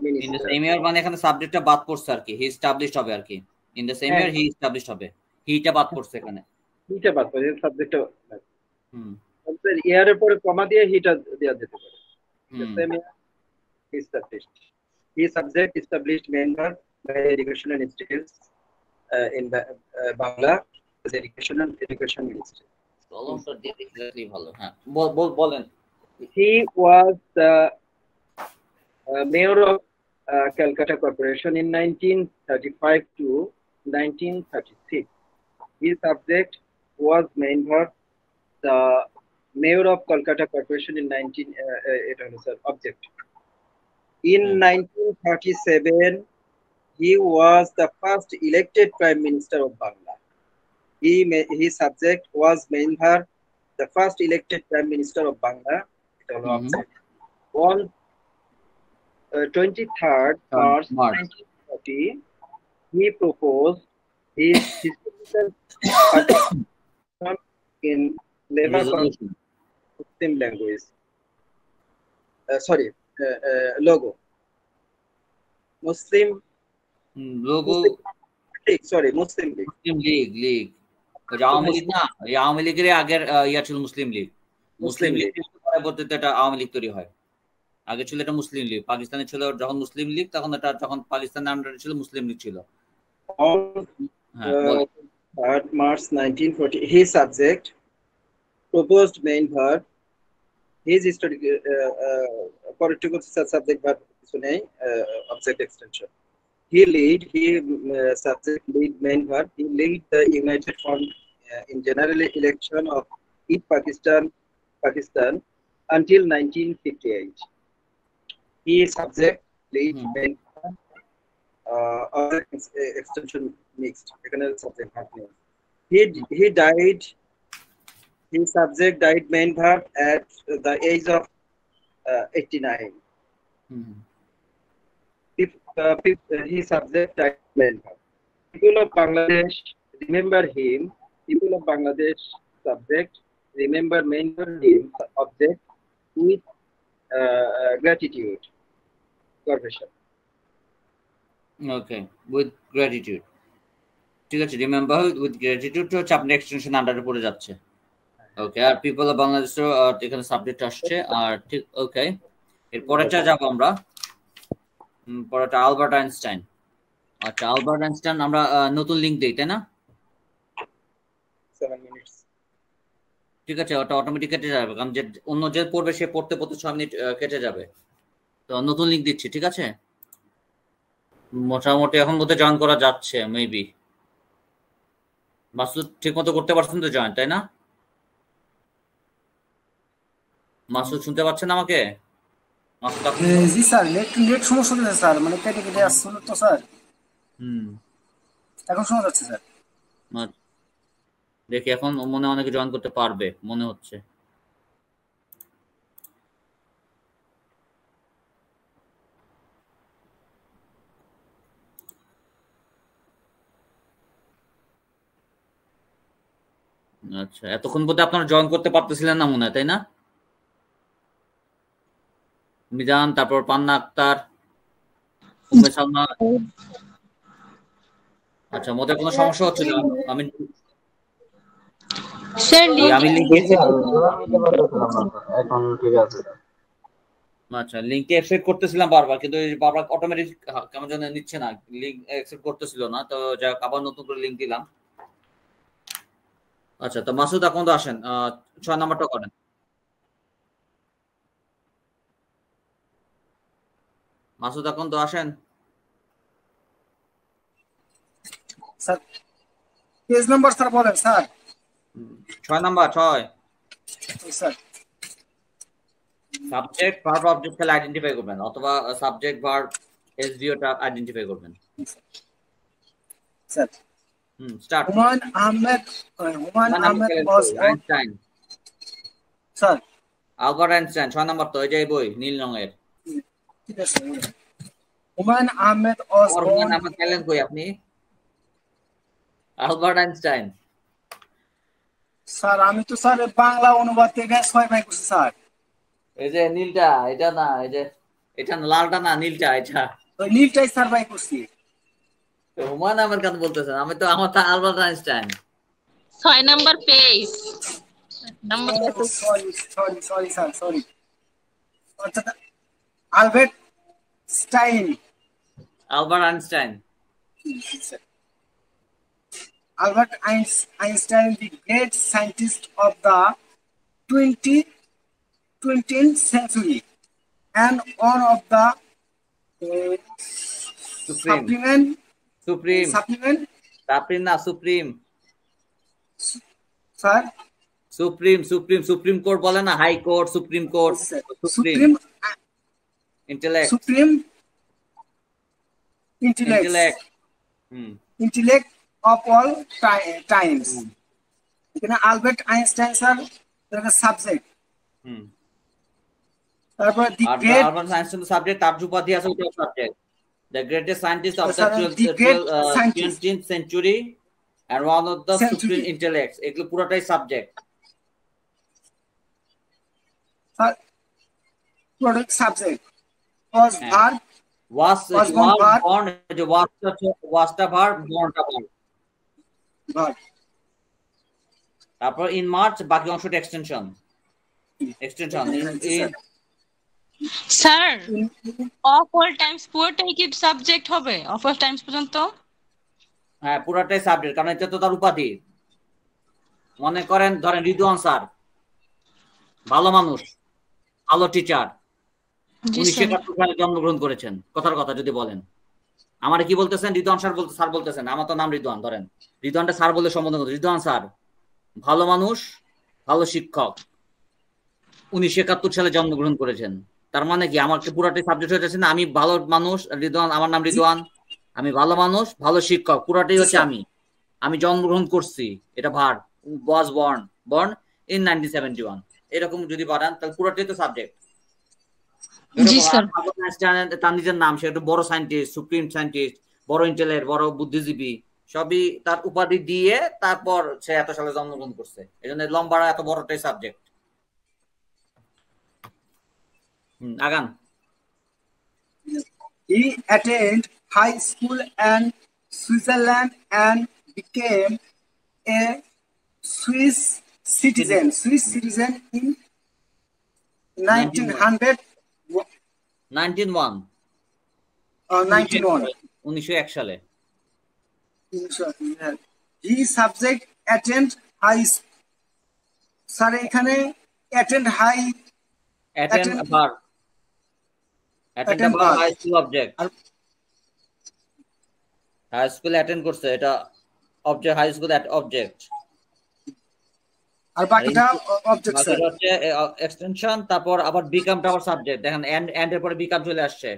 minister. In the same year, মানে এখানে সাবজেক্টটা বাদ পড়ছে আর কি, he established হবে আর কি। In the same year, he established হবে, heটা বাদ পড়ছে এখানে। heটা বাদ পড়ছে, সাবজেক্টটা তাহলে ইয়ারের পরে কমা দিয়ে হিটা দেয়া যেতে পারে। The same year, he established. His subject established main verb by educational institutes in Bangla as education minister. He was the mayor of Calcutta Corporation in 1935 to 1936. His subject was main verb, the Mayor of Kolkata Corporation in 19 object. In 1937, he was the first elected Prime Minister of Bangla. His subject was Mainbhar, the first elected Prime Minister of Bangla. On 23rd March 1940, he proposed his historical in Labour Muslim language. Logo. Muslim logo. Muslim League. Awami League না, আওয়ামী লীগের আগের ইয়া ছিল মুসলিম লীগ। মুসলিম লীগ পরবর্তীতে এটা আওয়ামী লীগ তৈরি হয়। আগে ছিল এটা মুসলিম লীগ। পাকিস্তানে ছিল যখন মুসলিম লীগ, তখন এটা যখন পাকিস্তানের আন্ডারে ছিল মুসলিম লীগ ছিল। March 1940, his subject proposed Mainbhar. His historical political subject verb object extension. He subject lead Mainbhar. He lead the United Front in general election of East Pakistan until 1958. He subject lead Mainbhar. Extension mixed. Subject he died. His subject died Mainbhar at the age of 89. His subject died Mainbhar. People of Bangladesh remember him. People of Bangladesh subject remember Mainbhar him object with gratitude. Corporation. Okay, with gratitude. ঠিক আছে, remember with gratitude হচ্ছে আপনার extension আন্ডারে পড়ে যাচ্ছে। ওকে, আর people of Bangladesh এখানে subject আসছে। আর ঠিক ওকে, এরপরেটা যাব আমরা। পরেরটা আলবার্ট আইনস্টাইন। আচ্ছা, আলবার্ট আইনস্টাইন আমরা নতুন লিংক দেই, তাই না? 7 minutes। ঠিক আছে, ওটা অটোমেটিক কেটে যাবে, কারণ যে অন্য যে পড়বে সে পড়তে 6 মিনিট কেটে যাবে। তো নতুন লিংক দিচ্ছি, ঠিক আছে? মোটামুটি এখন বোধহয় জয়েন করা যাচ্ছে, মেবি। মাসুদ ঠিক মতো করতে পারছেন তো জয়েন, তাই না? মাসুদ শুনতে পাচ্ছেন আমাকে? জি স্যার, নেট সমস্যা হচ্ছে স্যার, মানে কেটে কেটে আসছিল তো স্যার। এখন শোনা যাচ্ছে স্যার। দেখি এখন মনে অনেকে জয়েন করতে পারবে মনে হচ্ছে। আচ্ছা, এতক্ষণ বোধহয় আপনারা জয়েন করতে পারতেছিলেন না মনে হয়, তাই না? মিজান, তারপর পান্না আক্তার, উম্মে সালমা। আচ্ছা, মোদের কোনো সমস্যা হচ্ছিল? আমি এখন ঠিক আছে। আচ্ছা, লিংকে অ্যাকসেপ্ট করতেছিলাম বারবার, কিন্তু বারবার অটোমেটিক কেমন যেন নিচ্ছে না, লিংক অ্যাকসেপ্ট করতেছিল না। তো যাই হোক, আবার নতুন করে লিংক দিলাম। আচ্ছা, তো মাসুদ এখন তো আসেন, 6 নাম্বারটা করেন। মাসুদ এখন তো আসেন স্যার। পেজ নাম্বার স্যার বলেন sir. 6 number 6 sir. Subject verb object খালি আইডেন্টিফাই করবেন, অথবা সাবজেক্ট ভার্ব এসভিওটা আইডেন্টিফাই করবেন। Sir start. Humayun Ahmed was Einstein. Sir Albert Einstein 6 number তো, এই যে বই নীল রঙের। ঠিক আছে। হুমায়ুন আহমেদ was হুমায়ুন আহমেদ পেলেন কই আপনি? Albert Einstein. স্যার আমি তো স্যার বাংলা অনুবাদ থেকে 6 বাই করছি স্যার। এই যে নীলটা, এটা না, এই যে এটা লালটা না, নীলটা, এটা ওই নীলটাই স্যার বাই করছি। হুমায়ুন আহমেদ কেন বলতেছেন? আমি তো আমার তো Albert Einstein. 6 number page number. Sorry sir, sorry. Albert Stein. Albert Einstein. Albert Einstein, the great scientist of the 20th century, and one of the supreme. Sir, supreme court বলে না, high court, supreme court, supreme intellect, supreme intellect, intellect of all times. এখানে Albert Einstein sir subject. তারপর the great Albert Einstein subject, তার উপাধি আছে ওটা subject. The greatest scientist of the the 20th 20th century and one of the supreme intellects, এগুলো পুরোটাই subject. product subject was verb, was born verb, born, was the verb, born the verb। তারপর in March বাকি অংশটা extension in sir of all Times পুরোটাই কি subject হবে of all Times পর্যন্ত? হ্যাঁ পুরোটাই সাবজেক্ট, কারণ এটা তো তার উপাধি। মনে করেন ধরেন রিদওয়ান স্যার ভালো মানুষ, ভালো টিচার, 1971 সালে জন্মগ্রহণ করেছেন, কথার কথা যদি বলেন আমারে কি বলতেছেন? রিদওয়ান স্যার বলতেছেন, আমার তো নাম রিদওয়ান, ধরেন রিদওয়ানটা স্যার বলে সম্বোধন করতে, রিদওয়ান স্যার ভালো মানুষ, ভালো শিক্ষক, 1971 সালে জন্মগ্রহণ করেছেন। তার মানে কি আমাকে পুরাটাই সাবজেক্ট হয়ে যাচ্ছে না? আমি ভালো মানুষ, রিদওয়ান, আমার নাম রিদওয়ান, আমি ভালো মানুষ, ভালো শিক্ষক, পুরাটাই হচ্ছে আমি জন্মগ্রহণ করছি, এটা ভার্ব, was born in 1971, এরকম যদি বানান তাহলে পুরাটাই তো সাবজেক্ট। তার নিজের নাম, সে একটা বড় সায়েন্টিস্ট, সুপ্রিম সায়েন্টিস্ট, বড় ইন্টেলেক্ট, বড় বুদ্ধিজীবী, সবই তার উপাধি দিয়ে তারপর সে এত সালে জন্মগ্রহণ করছে, এই জন্য লম্বা এত বড়টাই সাবজেক্ট। আগান। He attended high school in Switzerland and became a Swiss citizen in 1901 সালে। He subject attend high sir এখানে attend high verb, high school object, high school attend করছে, এটা অবজেক্ট, হাই স্কুল অবজেক্ট, আর বাকিটা object sir, হচ্ছে extension. তারপর আবার বিকামটা আবার সাবজেক্ট, দেখেন এন্ড এর পরে বিকাম চলে আসছে,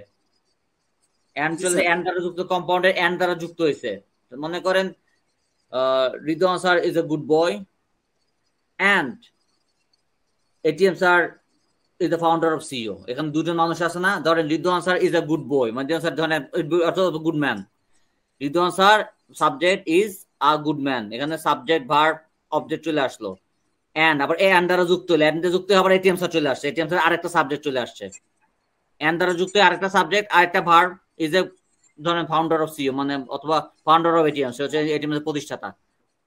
এন্ড চলে, এন্ড দ্বারা যুক্ত, কম্পাউন্ডের এন্ড দ্বারা যুক্ত হয়েছে। মনে করেন Ridwan sir is a good boy and ATM sir is the founder of CEO, এখানে দুজন মানুষ আছে না, ধরেন Ridwan sir is a good boy, মানে রিদওয়ান স্যার ধরেন good man, Ridwan sir subject is a good man, এখানে সাবজেক্ট ভার্ব অবজেক্ট চলে আসলো, এন্ড আবার এন্ড দ্বারা যুক্ত হলো, এন্ড দ্বারা যুক্ত হয়ে আবার এটিএম স্যার চলে আসছে, এটিএম স্যার আরেকটা সাবজেক্ট চলে আসছে, এন্ড দ্বারা যুক্ত হয়ে আরেকটা সাবজেক্ট, আরেকটা ভার্ব, ইজ এ ধরেন ফাউন্ডার অফ সিইও, মানে অথবা ফাউন্ডার অফ এটিএম, সে হচ্ছে এটিএম এর প্রতিষ্ঠাতা,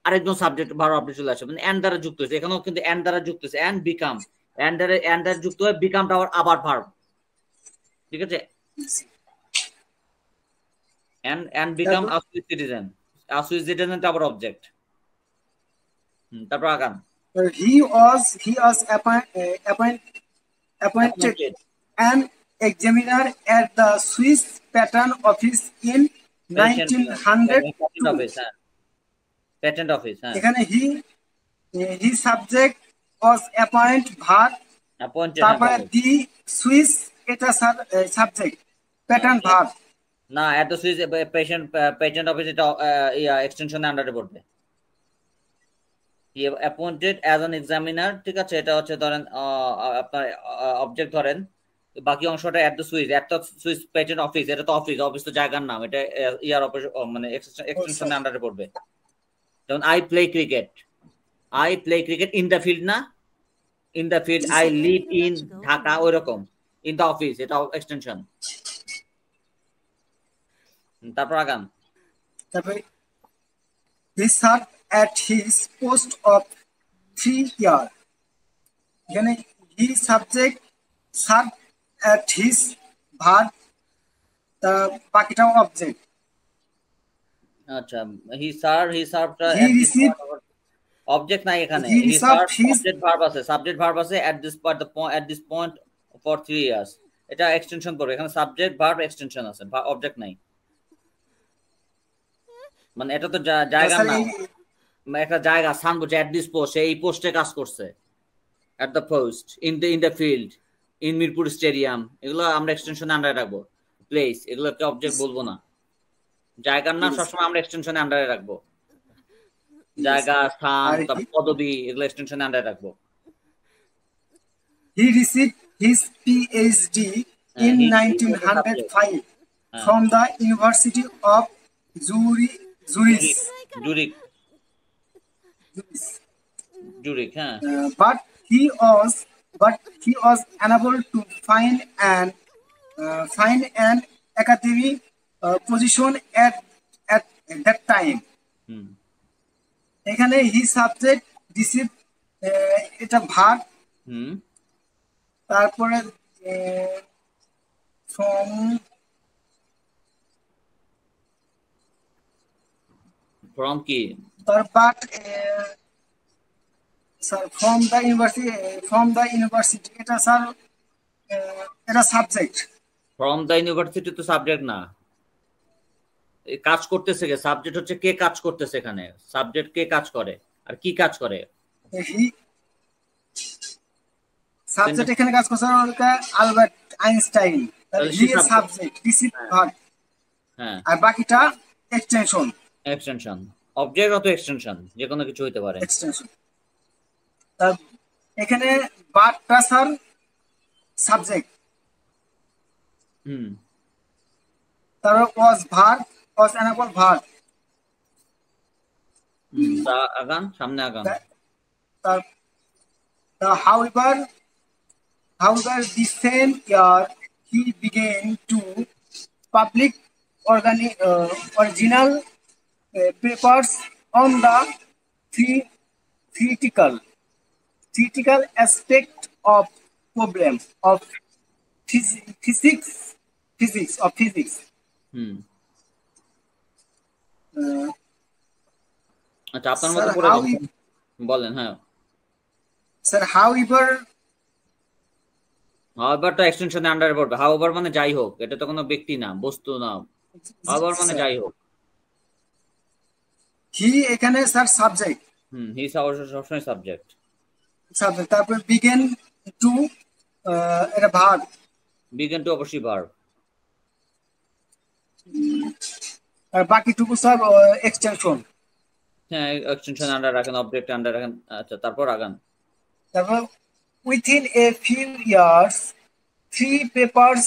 আরেকজন সাবজেক্ট ভার্ব অবজেক্ট চলে আসছে, মানে এন্ড দ্বারা যুক্ত হয়েছে, এখানেও কিন্তু এন্ড দ্বারা যুক্ত হয়েছে, এন্ড বিকাম, এন্ড দ্বারা যুক্ত হয়ে বিকামটা আবার ভার্ব, ঠিক আছে, and become a Swiss citizen, আবার অবজেক্ট। তারপর আগান। he was appointed an examiner at the Swiss Patent Office in 1902 patent office, এখানে he subject was appoint verb, তারপরে the Swiss এটা সাবজেক্ট, patent verb না, এত সুইস পেটেন্ট অফিস এটা extension আন্ডারে পড়বে। he appointed as an examiner, ঠিক আছে, এটা হচ্ছে ধরেন আপনার অবজেক্ট, ধরেন বাকি অংশটা at the Swiss patent office, এটা তো অফিস তো জায়গার নাম, এটা ইয়ার অফিস মানে এক্সটেনশন আন্ডারে পড়বে। যেমন I play cricket in the field, না in the field, I live in Dhaka, ওই রকম ইন দ্য অফিস, এটা এক্সটেনশন। তারপর আগান। তারপর he served at his post of 3 years, এখানে he subject served at his verb, বাকিটাও অবজেক্ট। আচ্ছা, he served অবজেক্ট নাই এখানে, সাবজেক্ট ভার্ব আছে at this point for 3 years, এটা এক্সটেনশন করবে, এখানে সাবজেক্ট ভার্ব এক্সটেনশন আছে, অবজেক্ট নাই, মানে এটা তো জায়গা না। একটা জায়গা স্থান বলছে এট দিস পোস্ট, এই পোস্টে কাজ করছে, at the post, in the field, in Mirpur stadium, এগুলো আমরা এক্সটেনশনে আন্ডারে রাখবো। প্লেস এগুলোকে অবজেক্ট বলবো না, জায়গার নাম সবসময় আমরা এক্সটেনশনে আন্ডারে রাখবো। জায়গা, স্থান, তারপর পদবি, এগুলো এক্সটেনশনে আন্ডারে রাখবো। He received his PhD in 1905 from the University of Zurich. But he was unable to find an academic position at that time. এখানে his subject received এটা ভাগ, তারপরে from কি তারপর স্যার from the university এটা স্যার এটা subject. from the university তো subject না, কাজ করতেছে কে, সাবজেক্ট হচ্ছে কে কাজ করতেছে, এখানে সাবজেক্ট কে কাজ করে আর কি কাজ করে। সাবজেক্ট এখানে কাজ করছে Albert Einstein, he subject receive ভাগ, হ্যাঁ, আর বাকিটা এক্সটেনশন। অবজেক্ট অথবা এক্সটেনশন যে কোনো কিছু হতে পারে। এক্সটেনশন এখানে বাটটা স্যার সাবজেক্ট, তারপর was verb, was enabled verb, আগান সামনে আগান। However, the same year he began to publish original papers on the theoretical aspect of problems of physics. আচ্ছা, আপনার মতো করে বলেন। হ্যাঁ স্যার, however টা এক্সটেনশনে আন্ডারে পড়বে। however মানে যাই হোক, এটা তো কোনো ব্যক্তি না, বস্তু না। however মানে যাই হোক। হি এখানে স্যার সাবজেক্ট, হি সবসময় সাবজেক্ট। তারপর বিগেন টু এটা ভার্ব, বিগেন টু অবশ্যই ভার্ব, আর বাকিটুকু স্যার এক্সটেনশন। হ্যাঁ, এক্সটেনশন আন্ডার রাখেন, অবজেক্ট আন্ডার রাখেন। আচ্ছা, তারপর আগান। তারপর within a few years 3 papers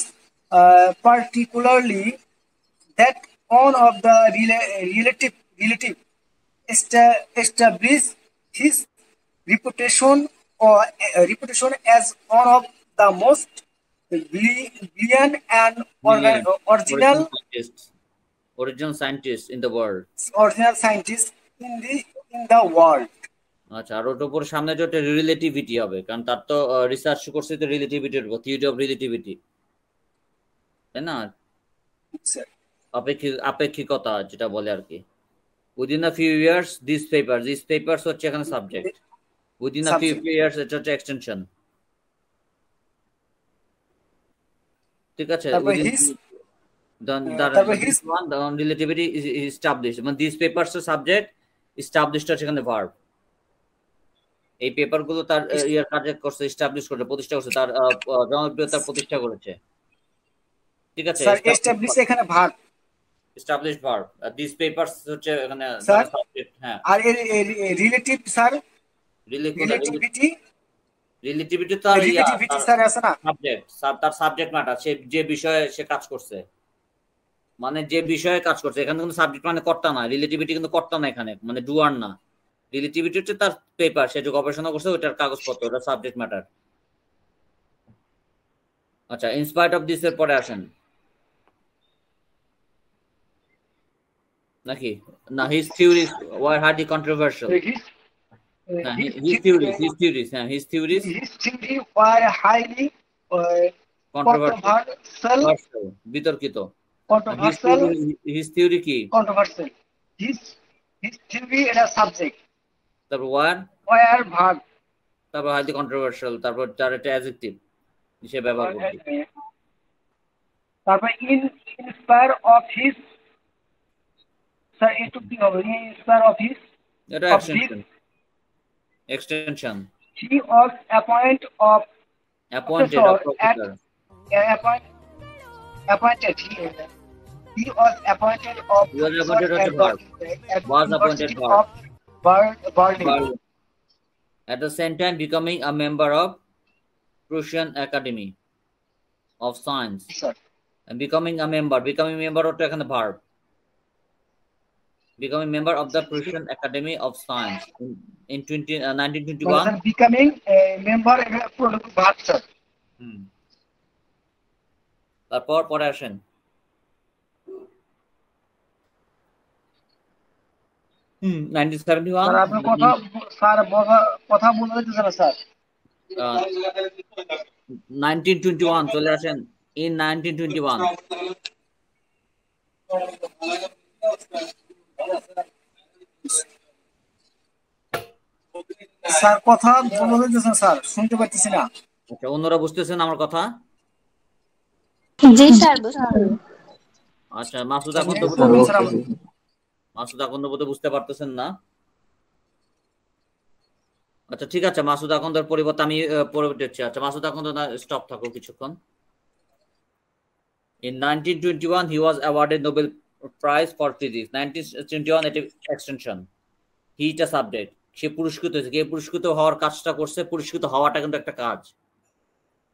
particularly that one of the relative established his reputation as one of the most brilliant and original scientists in the world. আচ্ছা, আর ওটার উপর সামনে যে রিলেটিভিটি হবে, কারণ তার তো রিসার্চ করছে তো রিলেটিভিটির উপর, থিওরি অফ রিলেটিভিটি, তাই না? আপেক্ষিকতা যেটা বলে আর কি। Within a few years this papers হচ্ছে এখানে subject, within a few years এটা হচ্ছে এক্সটেনশন। ঠিক আছে, রিলেটিভিটি ইজ এস্টাবলিশড, মানে দিস পেপারস এর সাবজেক্ট, এস্টাবলিশড হচ্ছে এখানে ভার্ব। এই পেপার গুলো তার ইয়ার কাজে করছে, এস্টাবলিশ করছে, প্রতিষ্ঠা করছে, তার জনপ্রিয়তা প্রতিষ্ঠা করেছে। ঠিক আছে, স্যার এস্টাবলিশ এখানে ভার্ব, এস্টাবলিশ ভার্ব, আর দিস পেপারস হচ্ছে এখানে সাবজেক্ট। হ্যাঁ, আর রিলেটিভ স্যার রিলেটিভিটি তার স্যার আছে না, সাবজেক্ট, তার সাবজেক্ট ম্যাটার, সে যে বিষয়ে সে কাজ করছে, মানে যে বিষয়ে কাজ করছে। এখানে কিন্তু সাবজেক্ট মানে কর্তা না, রিলেটিভিটি কিন্তু কর্তা না এখানে, মানে ডুয়ার না। রিলেটিভিটি হচ্ছে তার পেপার, সে যে গবেষণা করছে ওটার কাগজপত্র, ওটা সাবজেক্ট ম্যাটার। আচ্ছা, ইনস্পাইট অফ দিস এর পরে আসেন নাকি না? His theories were hardly controversial. His theories were highly controversial, বিতর্কিত। His theory কি? Controversial. His theory is a subject. তারপর were verb. তারপর highly controversial, তারপর তার একটা adjective হিসেবে ব্যবহার করছি। তারপর inspire of his, স্যার একটু কি হবে, inspire of his এটা of this extension. he was appointed of Appointed professor or professor. appointed he was appointed of He was professor appointed as a verb. at Was appointed University verb. of Berlin. Berlin. At the same time becoming a member of Prussian Academy of Science. Sir. And becoming a member ওটা এখানে verb. Becoming member of the Prussian Academy of Science in 1921. Becoming a member verb, sir. তারপর পরে আসেন 1971 sir আপনি কথা বলতে দিতেছেন sir 1921 চলে আসেন in 1921 স্যার কথা বলতে দিতেছেন স্যার শুনতে পাচ্ছি না আচ্ছা অন্যরা বুঝতেছেন আমার কথা জি স্যার বুঝতে আচ্ছা মাসুদ এখন তো বুঝতে পারতেছেন না আচ্ছা ঠিক আছে মাসুদ এখন তোর পরিবর্তে আমি পরবর্তী হচ্ছে আচ্ছা মাসুদ এখন তো স্টপ থাকো কিছুক্ষণ In 1921 he was awarded Nobel Prize for Physics 1921 এটি extension he is a subject সে পুরস্কৃত হয়েছে কে পুরস্কৃত হওয়ার কাজটা করছে পুরস্কৃত হওয়াটা কিন্তু একটা কাজ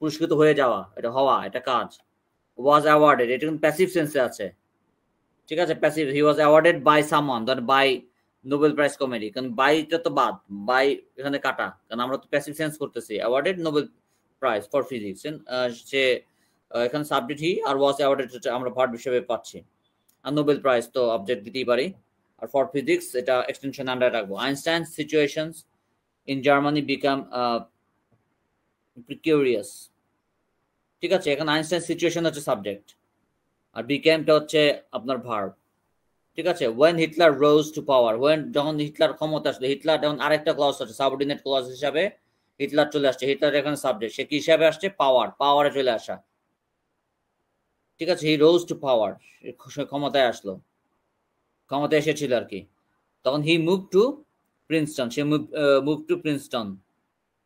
পুরস্কৃত হয়ে যাওয়া এটা হওয়া এটা কাজ was awarded এটা কিন্তু প্যাসিভ সেন্সে আছে ঠিক আছে passive he was awarded by someone that by Nobel Prize Committee কারণ বাইটা তো বাদ বাই এখানে কাটা কারণ আমরা তো প্যাসিভ সেন্স করতেছি awarded Nobel Prize for Physics সে এখানে সাবজেক্ট হি আর was awarded আমরা ভার্ব হিসেবে পাচ্ছি আর নোবেল প্রাইজ তো অবজেক্ট দিতেই পারি আর ফর ফিজিক্স এটা এক্সটেনশন আন্ডারে রাখবো Einstein situations in Germany become precarious ঠিক আছে এখানে আইনস্টাইন সিচুয়েশন হচ্ছে সাবজেক্ট আর বিকেমটা হচ্ছে আপনার ভার্ব ঠিক আছে when Hitler rose to power when যখন হিটলার ক্ষমতা আসলো হিটলার যখন আরেকটা ক্লজ আছে সাবঅর্ডিনেট ক্লজ হিসাবে হিটলার চলে আসছে হিটলার এখানে সাবজেক্ট সে কি হিসাবে আসছে পাওয়ারে চলে আসা ঠিক আছে হি রোজ টু পাওয়ার ক্ষমতায় আসলো ক্ষমতায় এসেছিল আর কি তখন হি move to Princeton say move to Princeton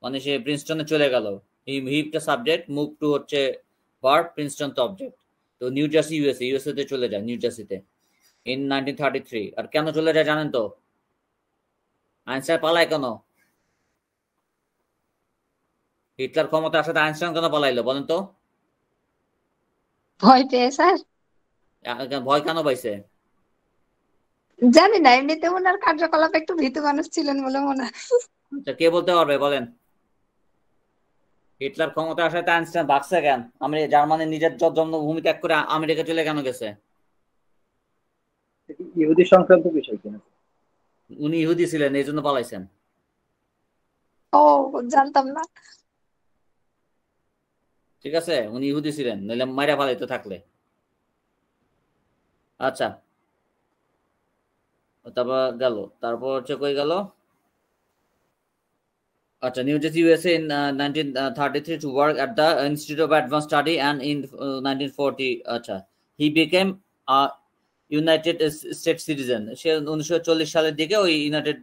মানে সে প্রিন্সটনে চলে গেল হিটা সাবজেক্ট মুভ টু হচ্ছে ভার্ব প্রিন্সটন তো অবজেক্ট তো নিউ জার্সি ইউএসএ তে চলে যায় নিউ জার্সিতে ইন 1933 আর কেন চলে যায় জানেন তো আইনস্টাইন পালায় কেন হিটলার ক্ষমতা আসাতে আইনস্টাইন কেন পালাইলো বলেন তো ভয় পেয়ে স্যার ভয় কেন পাইছে জানি না এমনিতে ওনার কার্যকলাপ একটু ভীতু মানুষ ছিলেন বলে মনে হয় আচ্ছা কে বলতে পারবে বলেন হিটলার ক্ষমতা আসাতে আইনস্টাইন ভাগছে কেন জার্মানি নিজের জন্মভূমি ত্যাগ করে আমেরিকা চলে কেন গেছে ইহুদি সংক্রান্ত বিষয় কিনা উনি ইহুদি ছিলেন এই জন্য পালাইছেন ও জানতাম না ঠিক আছে উনি ইহুদি ছিলেন নইলে মাইরা পালাইতে থাকলে আচ্ছা তারপর হচ্ছে কই গেল আচ্ছা new jersey USA in 1933 to work at the Institute of Advanced Study and in 1940 আচ্ছা he became a United States citizen সে 1940 সালের দিকে ওই ইউনাইটেড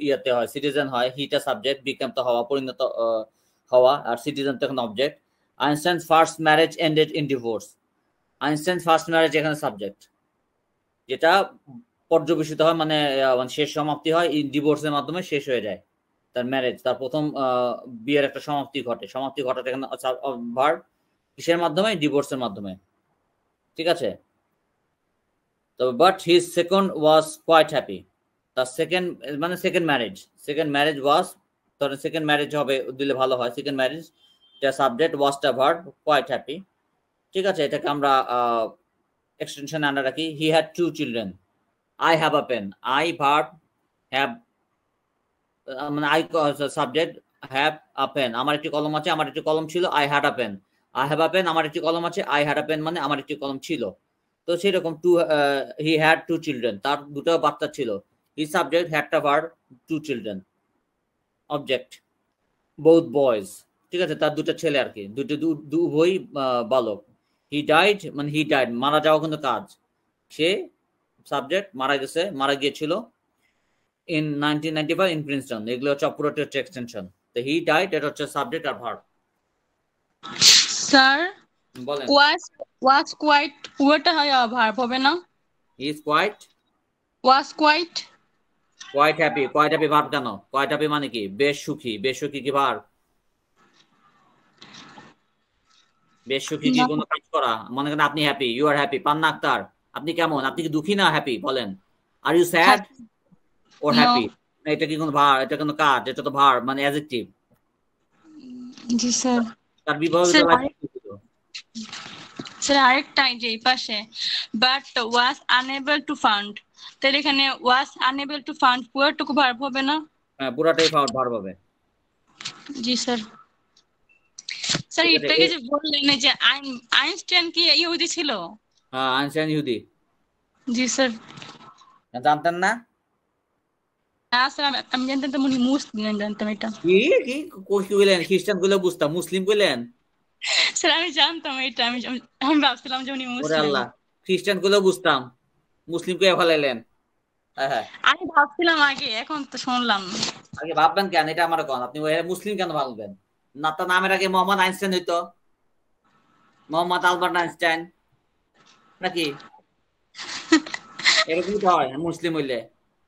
ইয়াতে হয় সিটিজেন হয় হিটা সাবজেক্ট বিকাম তো হওয়া পরিণত হওয়া আর সিটিজেন তখন object Einstein's first marriage ended in divorce. Einstein's first marriage এখানে সাবজেক্ট যেটা পর্যবেসিত হয় মানে শেষ সমাপ্তি হয় ডিভোর্সের মাধ্যমে শেষ হয়ে যায় তার ম্যারেজ তার প্রথম বিয়ের একটা সমাপ্তি ঘটাতে এখানে ভার্ব কিসের মাধ্যমে ডিভোর্সের মাধ্যমে ঠিক আছে তো but his second was quite happy তার সেকেন্ড ম্যারেজ ওয়াজ তার সেকেন্ড ম্যারেজ হবে দিলে ভালো হয় second marriage the subject was the verb quite happy ঠিক আছে এটাকে আমরা এক্সটেনশন আন্ডার রাখি he had 2 children I have a pen I verb have মানে I subject have a pen আমার একটি কলম আছে আমার একটি কলম ছিল I had a pen I have a pen আমার একটি কলম আছে I had a pen মানে আমার একটি কলম ছিল তো সেরকম he had 2 children তার দুটো বাচ্চা ছিল his subject had the verb 2 children object both boys ঠিক আছে তার দুটো ছেলে আর কি উভয়ই বালক হি ডাইড মারা যাওয়া কিন্তু কাজ সে সাবজেক্ট মারা গিয়েছিল in 1995 in Princeton. এগুলো হচ্ছে পুরোটা হচ্ছে এক্সটেনশন। তো he died এটা হচ্ছে সাবজেক্ট আর ভার্ব। স্যার বলেন was quite ওটা হয় ভার্ব হবে না? he is quite was quite happy verb কেন? quite happy মানে কি? বেশ সুখী কি ভার্ব? বেশ সুখী কি কোনো কাজ করা? মনে করেন আপনি happy, you are happy. Panna Akhtar আপনি কেমন? আপনি কি দুঃখী না হ্যাপি? বলেন are you sad or happy? এটা কি কোনো ভার্ব? এটা কোনো কাজ? এটা তো ভার্ব মানে অ্যাডজেক্টিভ। জি স্যার। তার বিভাগ স্যার আরেকটা যে এই পাশে but was unable to found, তাহলে এখানে was unable to found পুরোটুকু ভার্ব হবে না? হ্যাঁ পুরোটাই ভার্ব হবে। জি স্যার। স্যার এটাকে যে বললেন যে আইনস্টাইন কি ইহুদি ছিল? হ্যাঁ আইনস্টাইন ইহুদি। জি স্যার। জানতেন না? স্যার আমি জানতাম তো মুসলিম জানতাম এটা। কি কইলেন? খ্রিস্টান গুলো বুঝতাম, মুসলিম কইলেন? স্যার আমি জানতাম এটা, আমি ভাবছিলাম যে উনি মুসলিম। ওরে আল্লাহ, খ্রিস্টান গুলো বুঝতাম, মুসলিম কে ফেলাইলেন? হ্যাঁ আমি ভাবছিলাম আগে, এখন তো শুনলাম। আগে ভাববেন কেন? এটা আমার কোন, আপনি মুসলিম কেন ভাববেন? না তো নামের আগে মোহাম্মদ আইনস্টাইন হইতো, মোহাম্মদ আলবার্ট আইনস্টাইন নাকি? এরকম তো হয় মুসলিম হইলে,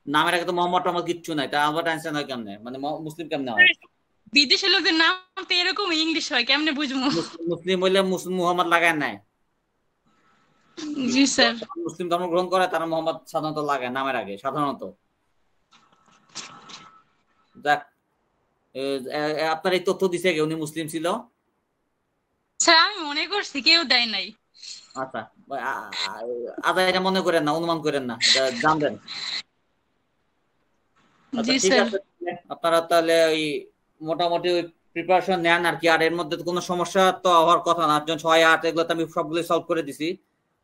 নামের আগে তো মোহাম্মদ টমদ কিচ্ছু নাই, তা আলবার্ট আইনস্টাইন হয় কেমনে? মানে মুসলিম কেমনে হয়? বিদেশি লোকদের নাম তো এরকম ইংলিশ হয়, কেমনে বুঝবো? মুসলিম হইলে মুহাম্মদ লাগায় নাই। জি স্যার। মুসলিম ধর্ম গ্রহণ করে তারা মোহাম্মদ সাধারণত লাগায় নামের আগে, সাধারণত। দেখ আপনার এই তথ্য দিছে কে? উনি মুসলিম ছিল? স্যার আমি মনে করছি কেউ দেয় নাই। আচ্ছা আদা এটা মনে করেন না, অনুমান করেন না, জানবেন। ঠিক আছে, আপনারা তাহলে ওই মোটামুটি ওই প্রিপারেশন নেন আর কি। আর এর মধ্যে কোনো সমস্যা তো হওয়ার কথা না। 6, 8 এগুলো তো আমি সবগুলো সলভ করে দিছি।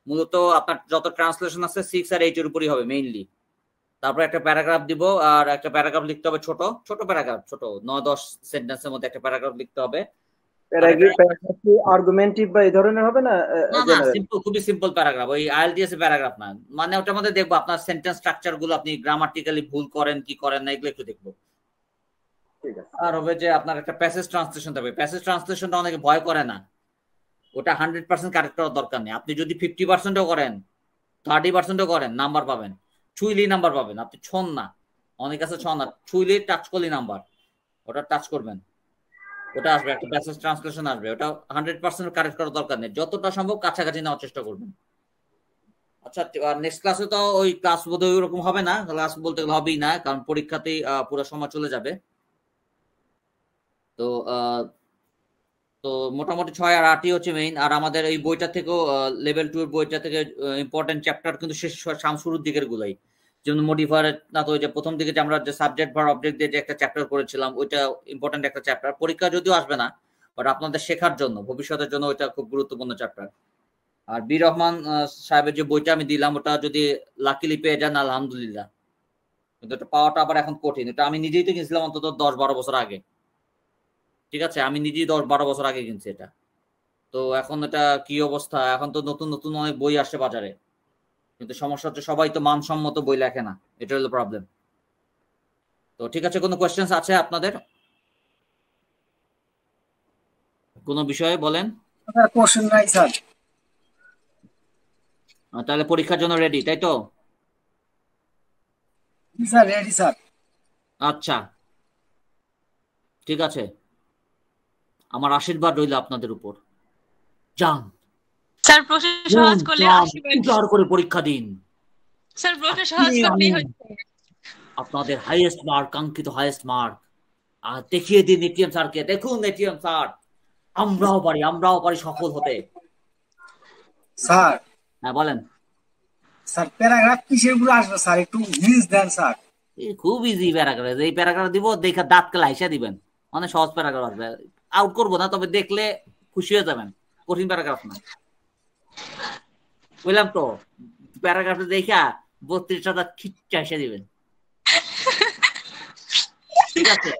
মূলত আপনার যত ট্রান্সলেশন আছে 6 আর 8 এর উপরই হবে মেইনলি। তারপর একটা প্যারাগ্রাফ দিব, আর একটা প্যারাগ্রাফ লিখতে হবে, ছোট প্যারাগ্রাফ, ছোট 9-10 সেন্টেন্সের মধ্যে একটা প্যারাগ্রাফ লিখতে হবে। প্যারাগ্রাফ কি আর্গুমেন্টিভ বা এই ধরনের হবে না? না সিম্পল, খুবই সিম্পল প্যারাগ্রাফ, ওই আইএলটিএস এর প্যারাগ্রাফ না। মানে ওটার মধ্যে দেখবো আপনার সেন্টেন্স স্ট্রাকচার গুলো, আপনি গ্রামাটিক্যালি ভুল করেন কি করেন না, এগুলো একটু দেখবো। ঠিক আছে। আর হবে যে আপনার একটা প্যাসেজ ট্রান্সলেশন হবে। প্যাসেজ ট্রান্সলেশনটা অনেকে ভয় করে না, ওটা 100% কারেক্ট করার দরকার নেই। আপনি যদি 50%ও করেন, 30%ও করেন, নাম্বার পাবেন, ছুইলেই নাম্বার পাবেন। আপনি ছন না, অনেক কাছে ছন না, ছুইলেই টাচ করলেই নাম্বার, ওটা টাচ করবেন, ওটা আসবে, একটা প্যাসেজ ট্রান্সলেশন আসবে। ওটা 100% কারেক্ট করার দরকার নেই, যতটা সম্ভব কাছাকাছি নেওয়ার চেষ্টা করবেন। আচ্ছা নেক্সট ক্লাসে তো ওই ক্লাস বোধহয় ওরকম হবে না, ক্লাস বলতে গেলে হবেই না, কারণ পরীক্ষাতেই পুরো সময় চলে যাবে। তো তো মোটামুটি 6 আর 8ই হচ্ছে মেইন। আর আমাদের এই বইটা থেকেও লেভেল 2 এর বইটা থেকে ইম্পর্টেন্ট চ্যাপ্টার কিন্তু শেষ শুরুর দিকের গুলাই, যেমন মডিফায়ার না, তো ওই যে প্রথম দিকে যে আমরা যে সাবজেক্ট ভার্ব অবজেক্ট দিয়ে যে একটা চ্যাপ্টার করেছিলাম, ওইটা ইম্পর্টেন্ট একটা চ্যাপ্টার। পরীক্ষা যদিও আসবে না, বাট আপনাদের শেখার জন্য, ভবিষ্যতের জন্য ওইটা খুব গুরুত্বপূর্ণ চ্যাপ্টার। আর বীর রহমান সাহেবের যে বইটা আমি দিলাম, ওটা যদি লাকিলি পেয়ে যান আলহামদুলিল্লাহ, কিন্তু এটা পাওয়াটা আবার এখন কঠিন। এটা আমি নিজেই তো কিনছিলাম অন্তত 10-12 বছর আগে, ঠিক আছে, আমি নিজেই 10-12 বছর আগে কিনছি এটা। তো এখন এটা কি অবস্থা, এখন তো নতুন নতুন অনেক বই আসছে বাজারে, কিন্তু সমস্যা হচ্ছে সবাই তো মানসম্মত বই লেখে না, এটা হলো প্রবলেম। তো ঠিক আছে, কোনো কোয়েশ্চেন্স আছে আপনাদের কোনো বিষয়ে? বলেন। কোশ্চেন নাই স্যার। তাহলে পরীক্ষার জন্য রেডি, তাই তো? Sir ready sir. আচ্ছা ঠিক আছে, আমার আশীর্বাদ রইল আপনাদের উপর। যান স্যার প্রশ্ন সহজ করলে আশীর্বাদ করে পরীক্ষা দিন। স্যার প্রশ্ন সহজ করলেই হচ্ছে। আপনাদের হাইয়েস্ট মার্ক, কাঙ্ক্ষিত হাইয়েস্ট মার্ক আর দেখিয়ে দিন এটিএম স্যারকে, দেখুন এটিএম স্যার আমরাও পারি সফল হতে। স্যার হ্যাঁ বলেন। স্যার প্যারাগ্রাফ কিসের উপর আসবে স্যার, একটু হিন্টস দেন স্যার। খুব ইজি প্যারাগ্রাফ, এই প্যারাগ্রাফ দিব, দেখে দাঁত কেলা হিসা দিবেন, অনেক সহজ প্যারাগ্রাফ আসবে। আউট করবো না, তবে দেখলে খুশি হয়ে যাবেন, কঠিন প্যারাগ্রাফ না। বললাম তো, প্যারাগ্রাফটা দেখা 32টা দাঁত খিচ্চা হিসা দিবেন, ঠিক আছে?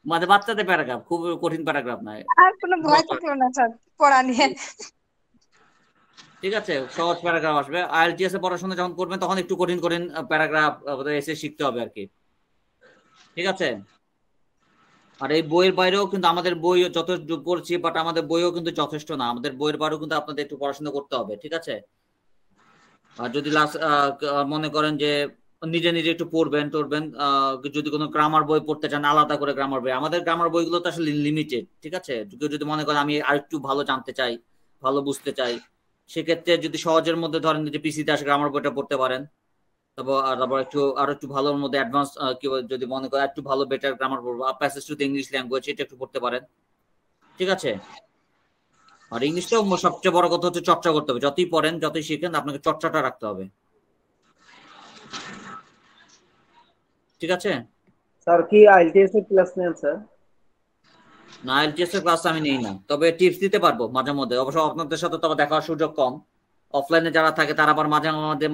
মানে বাচ্চাদের প্যারাগ্রাফ, খুব কঠিন প্যারাগ্রাফ না। আর কোনো ভয় থাকলো না স্যার পড়া নিয়ে। ঠিক আছে, সহজ প্যারাগ্রাফ আসবে। আইএলটিএস এ পড়াশোনা যখন করবেন তখন একটু কঠিন কঠিন প্যারাগ্রাফ এসে শিখতে হবে আর কি, ঠিক আছে। আর এই বইয়ের বাইরেও কিন্তু আমাদের বই যথেষ্ট পড়ছি, বাট আমাদের বইও কিন্তু যথেষ্ট না, আমাদের বইয়ের বাইরেও কিন্তু আপনাদের একটু পড়াশোনা করতে হবে, ঠিক আছে। আর যদি মনে করেন যে নিজে নিজে একটু পড়বেন টড়বেন, যদি কোনো গ্রামার বই পড়তে চান আলাদা করে গ্রামার বই, আমাদের গ্রামার বইগুলো তো আসলে লিমিটেড, ঠিক আছে। যদি মনে করেন আমি আর একটু ভালো জানতে চাই, ভালো বুঝতে চাই, সেক্ষেত্রে যদি সহজের মধ্যে ধরেন যে পিসিতে আসে গ্রামার বইটা পড়তে পারেন, তারপর একটু ভালোর মধ্যে অ্যাডভান্স যদি মনে করেন একটু ভালো বেটার গ্রামার পড়বো, passage to the English language এটা একটু পড়তে পারেন, ঠিক আছে। আর ইংলিশটাও সবচেয়ে বড় কথা হচ্ছে চর্চা করতে হবে, যতই পড়েন যতই শিখেন আপনাকে চর্চাটা রাখতে হবে, ঠিক আছে। স্যার কি আইএলটিএস এর ক্লাস নেন স্যার? না, আইএলটিএস এর ক্লাস আমি নেই না, তবে টিপস দিতে পারবো মাঝে মধ্যে, অবশ্য আপনাদের সাথে তবে দেখার সুযোগ কম। অফলাইনে যারা থাকে তারা আবার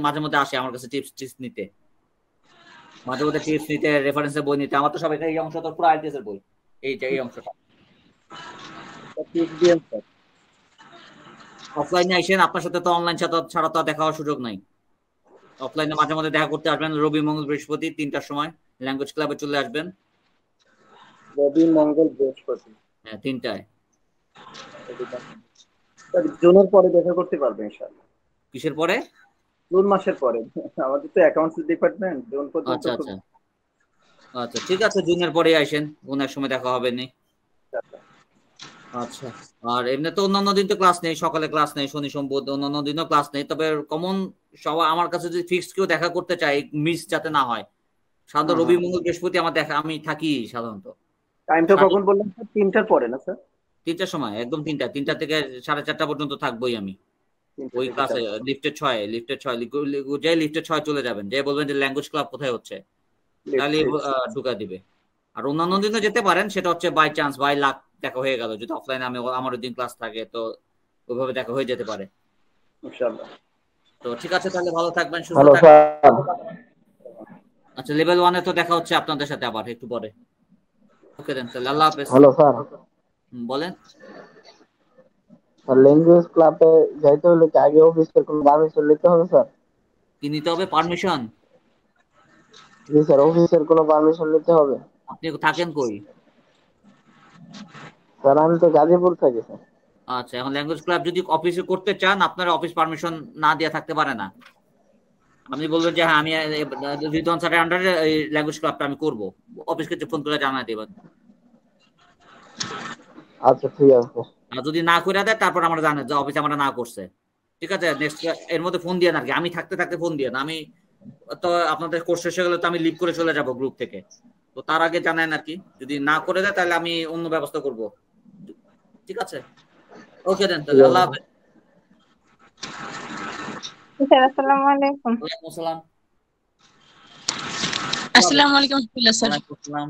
মাঝে মধ্যে আসে আমার কাছে টিপস নিতে, মাঝে মধ্যে টিপস নিতে, রেফারেন্সের বই নিতে। আমার তো সবাই এই অংশটা পুরো আইএলটিএস এর বই, এই অংশটা। টিপস দিন স্যার। অফলাইনে আইসেন, আপনার সাথে তো অনলাইন ছাড়া তো দেখা হওয়ার সুযোগ নাই। অফলাইনে মাঝে মধ্যে দেখা করতে আসবেন, রবি মঙ্গল বৃহস্পতি 3টার সময় ল্যাঙ্গুয়েজ ক্লাবে চলে আসবেন। রবি মঙ্গল বৃহস্পতি, হ্যাঁ 3টায়। জুনের পরে দেখা করতে পারবে ইনশাআল্লাহ। কিসের পরে? জুন মাসের পরে, আমাদের তো অ্যাকাউন্টস ডিপার্টমেন্ট জুন পর্যন্ত। আচ্ছা আচ্ছা ঠিক আছে, জুনের পরে আইসেন, কোন এক সময় দেখা হবে নি। আচ্ছা, আর এমনি তো অন্যান্য দিন তো ক্লাস নেই, সকালে ক্লাস নেই, শনি সোম বুধ অন্যান্য দিনও ক্লাস নেই, তবে কমন সবাই আমার কাছে যদি ফিক্স কেউ দেখা করতে চায় মিস যাতে না হয়, সাধারণত রবি মঙ্গল বৃহস্পতি আমি থাকি সাধারণত। টাইমটা কখন বললেন স্যার? 3টার পরে না স্যার? 3টার সময়, একদম 3টা থেকে 4:30 পর্যন্ত থাকবোই আমি ওই ক্লাসে। লিফটের 6 চলে যাবেন, যে বলবেন যে ল্যাঙ্গুয়েজ ক্লাব কোথায় হচ্ছে, তাহলে ঢুকা দিবে। আর অন্যান্য দিনও যেতে পারেন, সেটা হচ্ছে বাই চান্স, বাই লাক দেখা হয়ে গেল, যদি অফলাইনে আমার দিন ক্লাস থাকে তো ওইভাবে দেখা হয়ে যেতে পারে ইনশাআল্লাহ। তো ঠিক আছে, তাহলে ভালো থাকবেন, সুস্থ থাকবেন। আচ্ছা, লেভেল 1 এ তো দেখা হচ্ছে আপনাদের সাথে আবার একটু পরে। ওকে দেন, তাহলে আল্লাহ হাফেজ। হ্যালো স্যার, বলেন। ল্যাঙ্গুয়েজ ক্লাবে যাইতে হলে কি আগে অফিসের কোনো পারমিশন নিতে হবে স্যার? কি নিতে হবে? পারমিশন? জি স্যার, অফিসের কোনো পারমিশন নিতে হবে। আপনি থাকেন কই? স্যার আমি তো গাজীপুর থাকি স্যার। আচ্ছা, এখন ল্যাঙ্গুয়েজ ক্লাব যদি অফিসে করতে চান, আপনার অফিস পারমিশন না দেওয়া থাকতে পারে না। আপনি বলবেন যে হ্যাঁ আমি রিদওয়ান স্যারের আন্ডারে এই ল্যাঙ্গুয়েজ ক্লাবটা আমি করব, অফিসকে ফোন করে জানাই দেবেন। আচ্ছা ঠিক আছে। আর যদি না করে দেয় তারপর আমরা জানেন যে অফিসে আমরা না করছে, ঠিক আছে। নেক্সট এর মধ্যে ফোন দিয়ে না আর কি, আমি থাকতে ফোন দিয়ে না, আমি তো আপনাদের কোর্স শেষ হয়ে গেলে তো আমি লিভ করে চলে যাব গ্রুপ থেকে, তো তার আগে জানেন আর কি। যদি না করে দেয় তাহলে আমি অন্য ব্যবস্থা করব, ঠিক আছে। ওকে দেন, তাহলে আল্লাহ হাফেজ। আসসালামু আলাইকুম। ওয়ালাইকুম আসসালাম। আসসালামু আলাইকুম স্যার। ওয়ালাইকুম আসসালাম।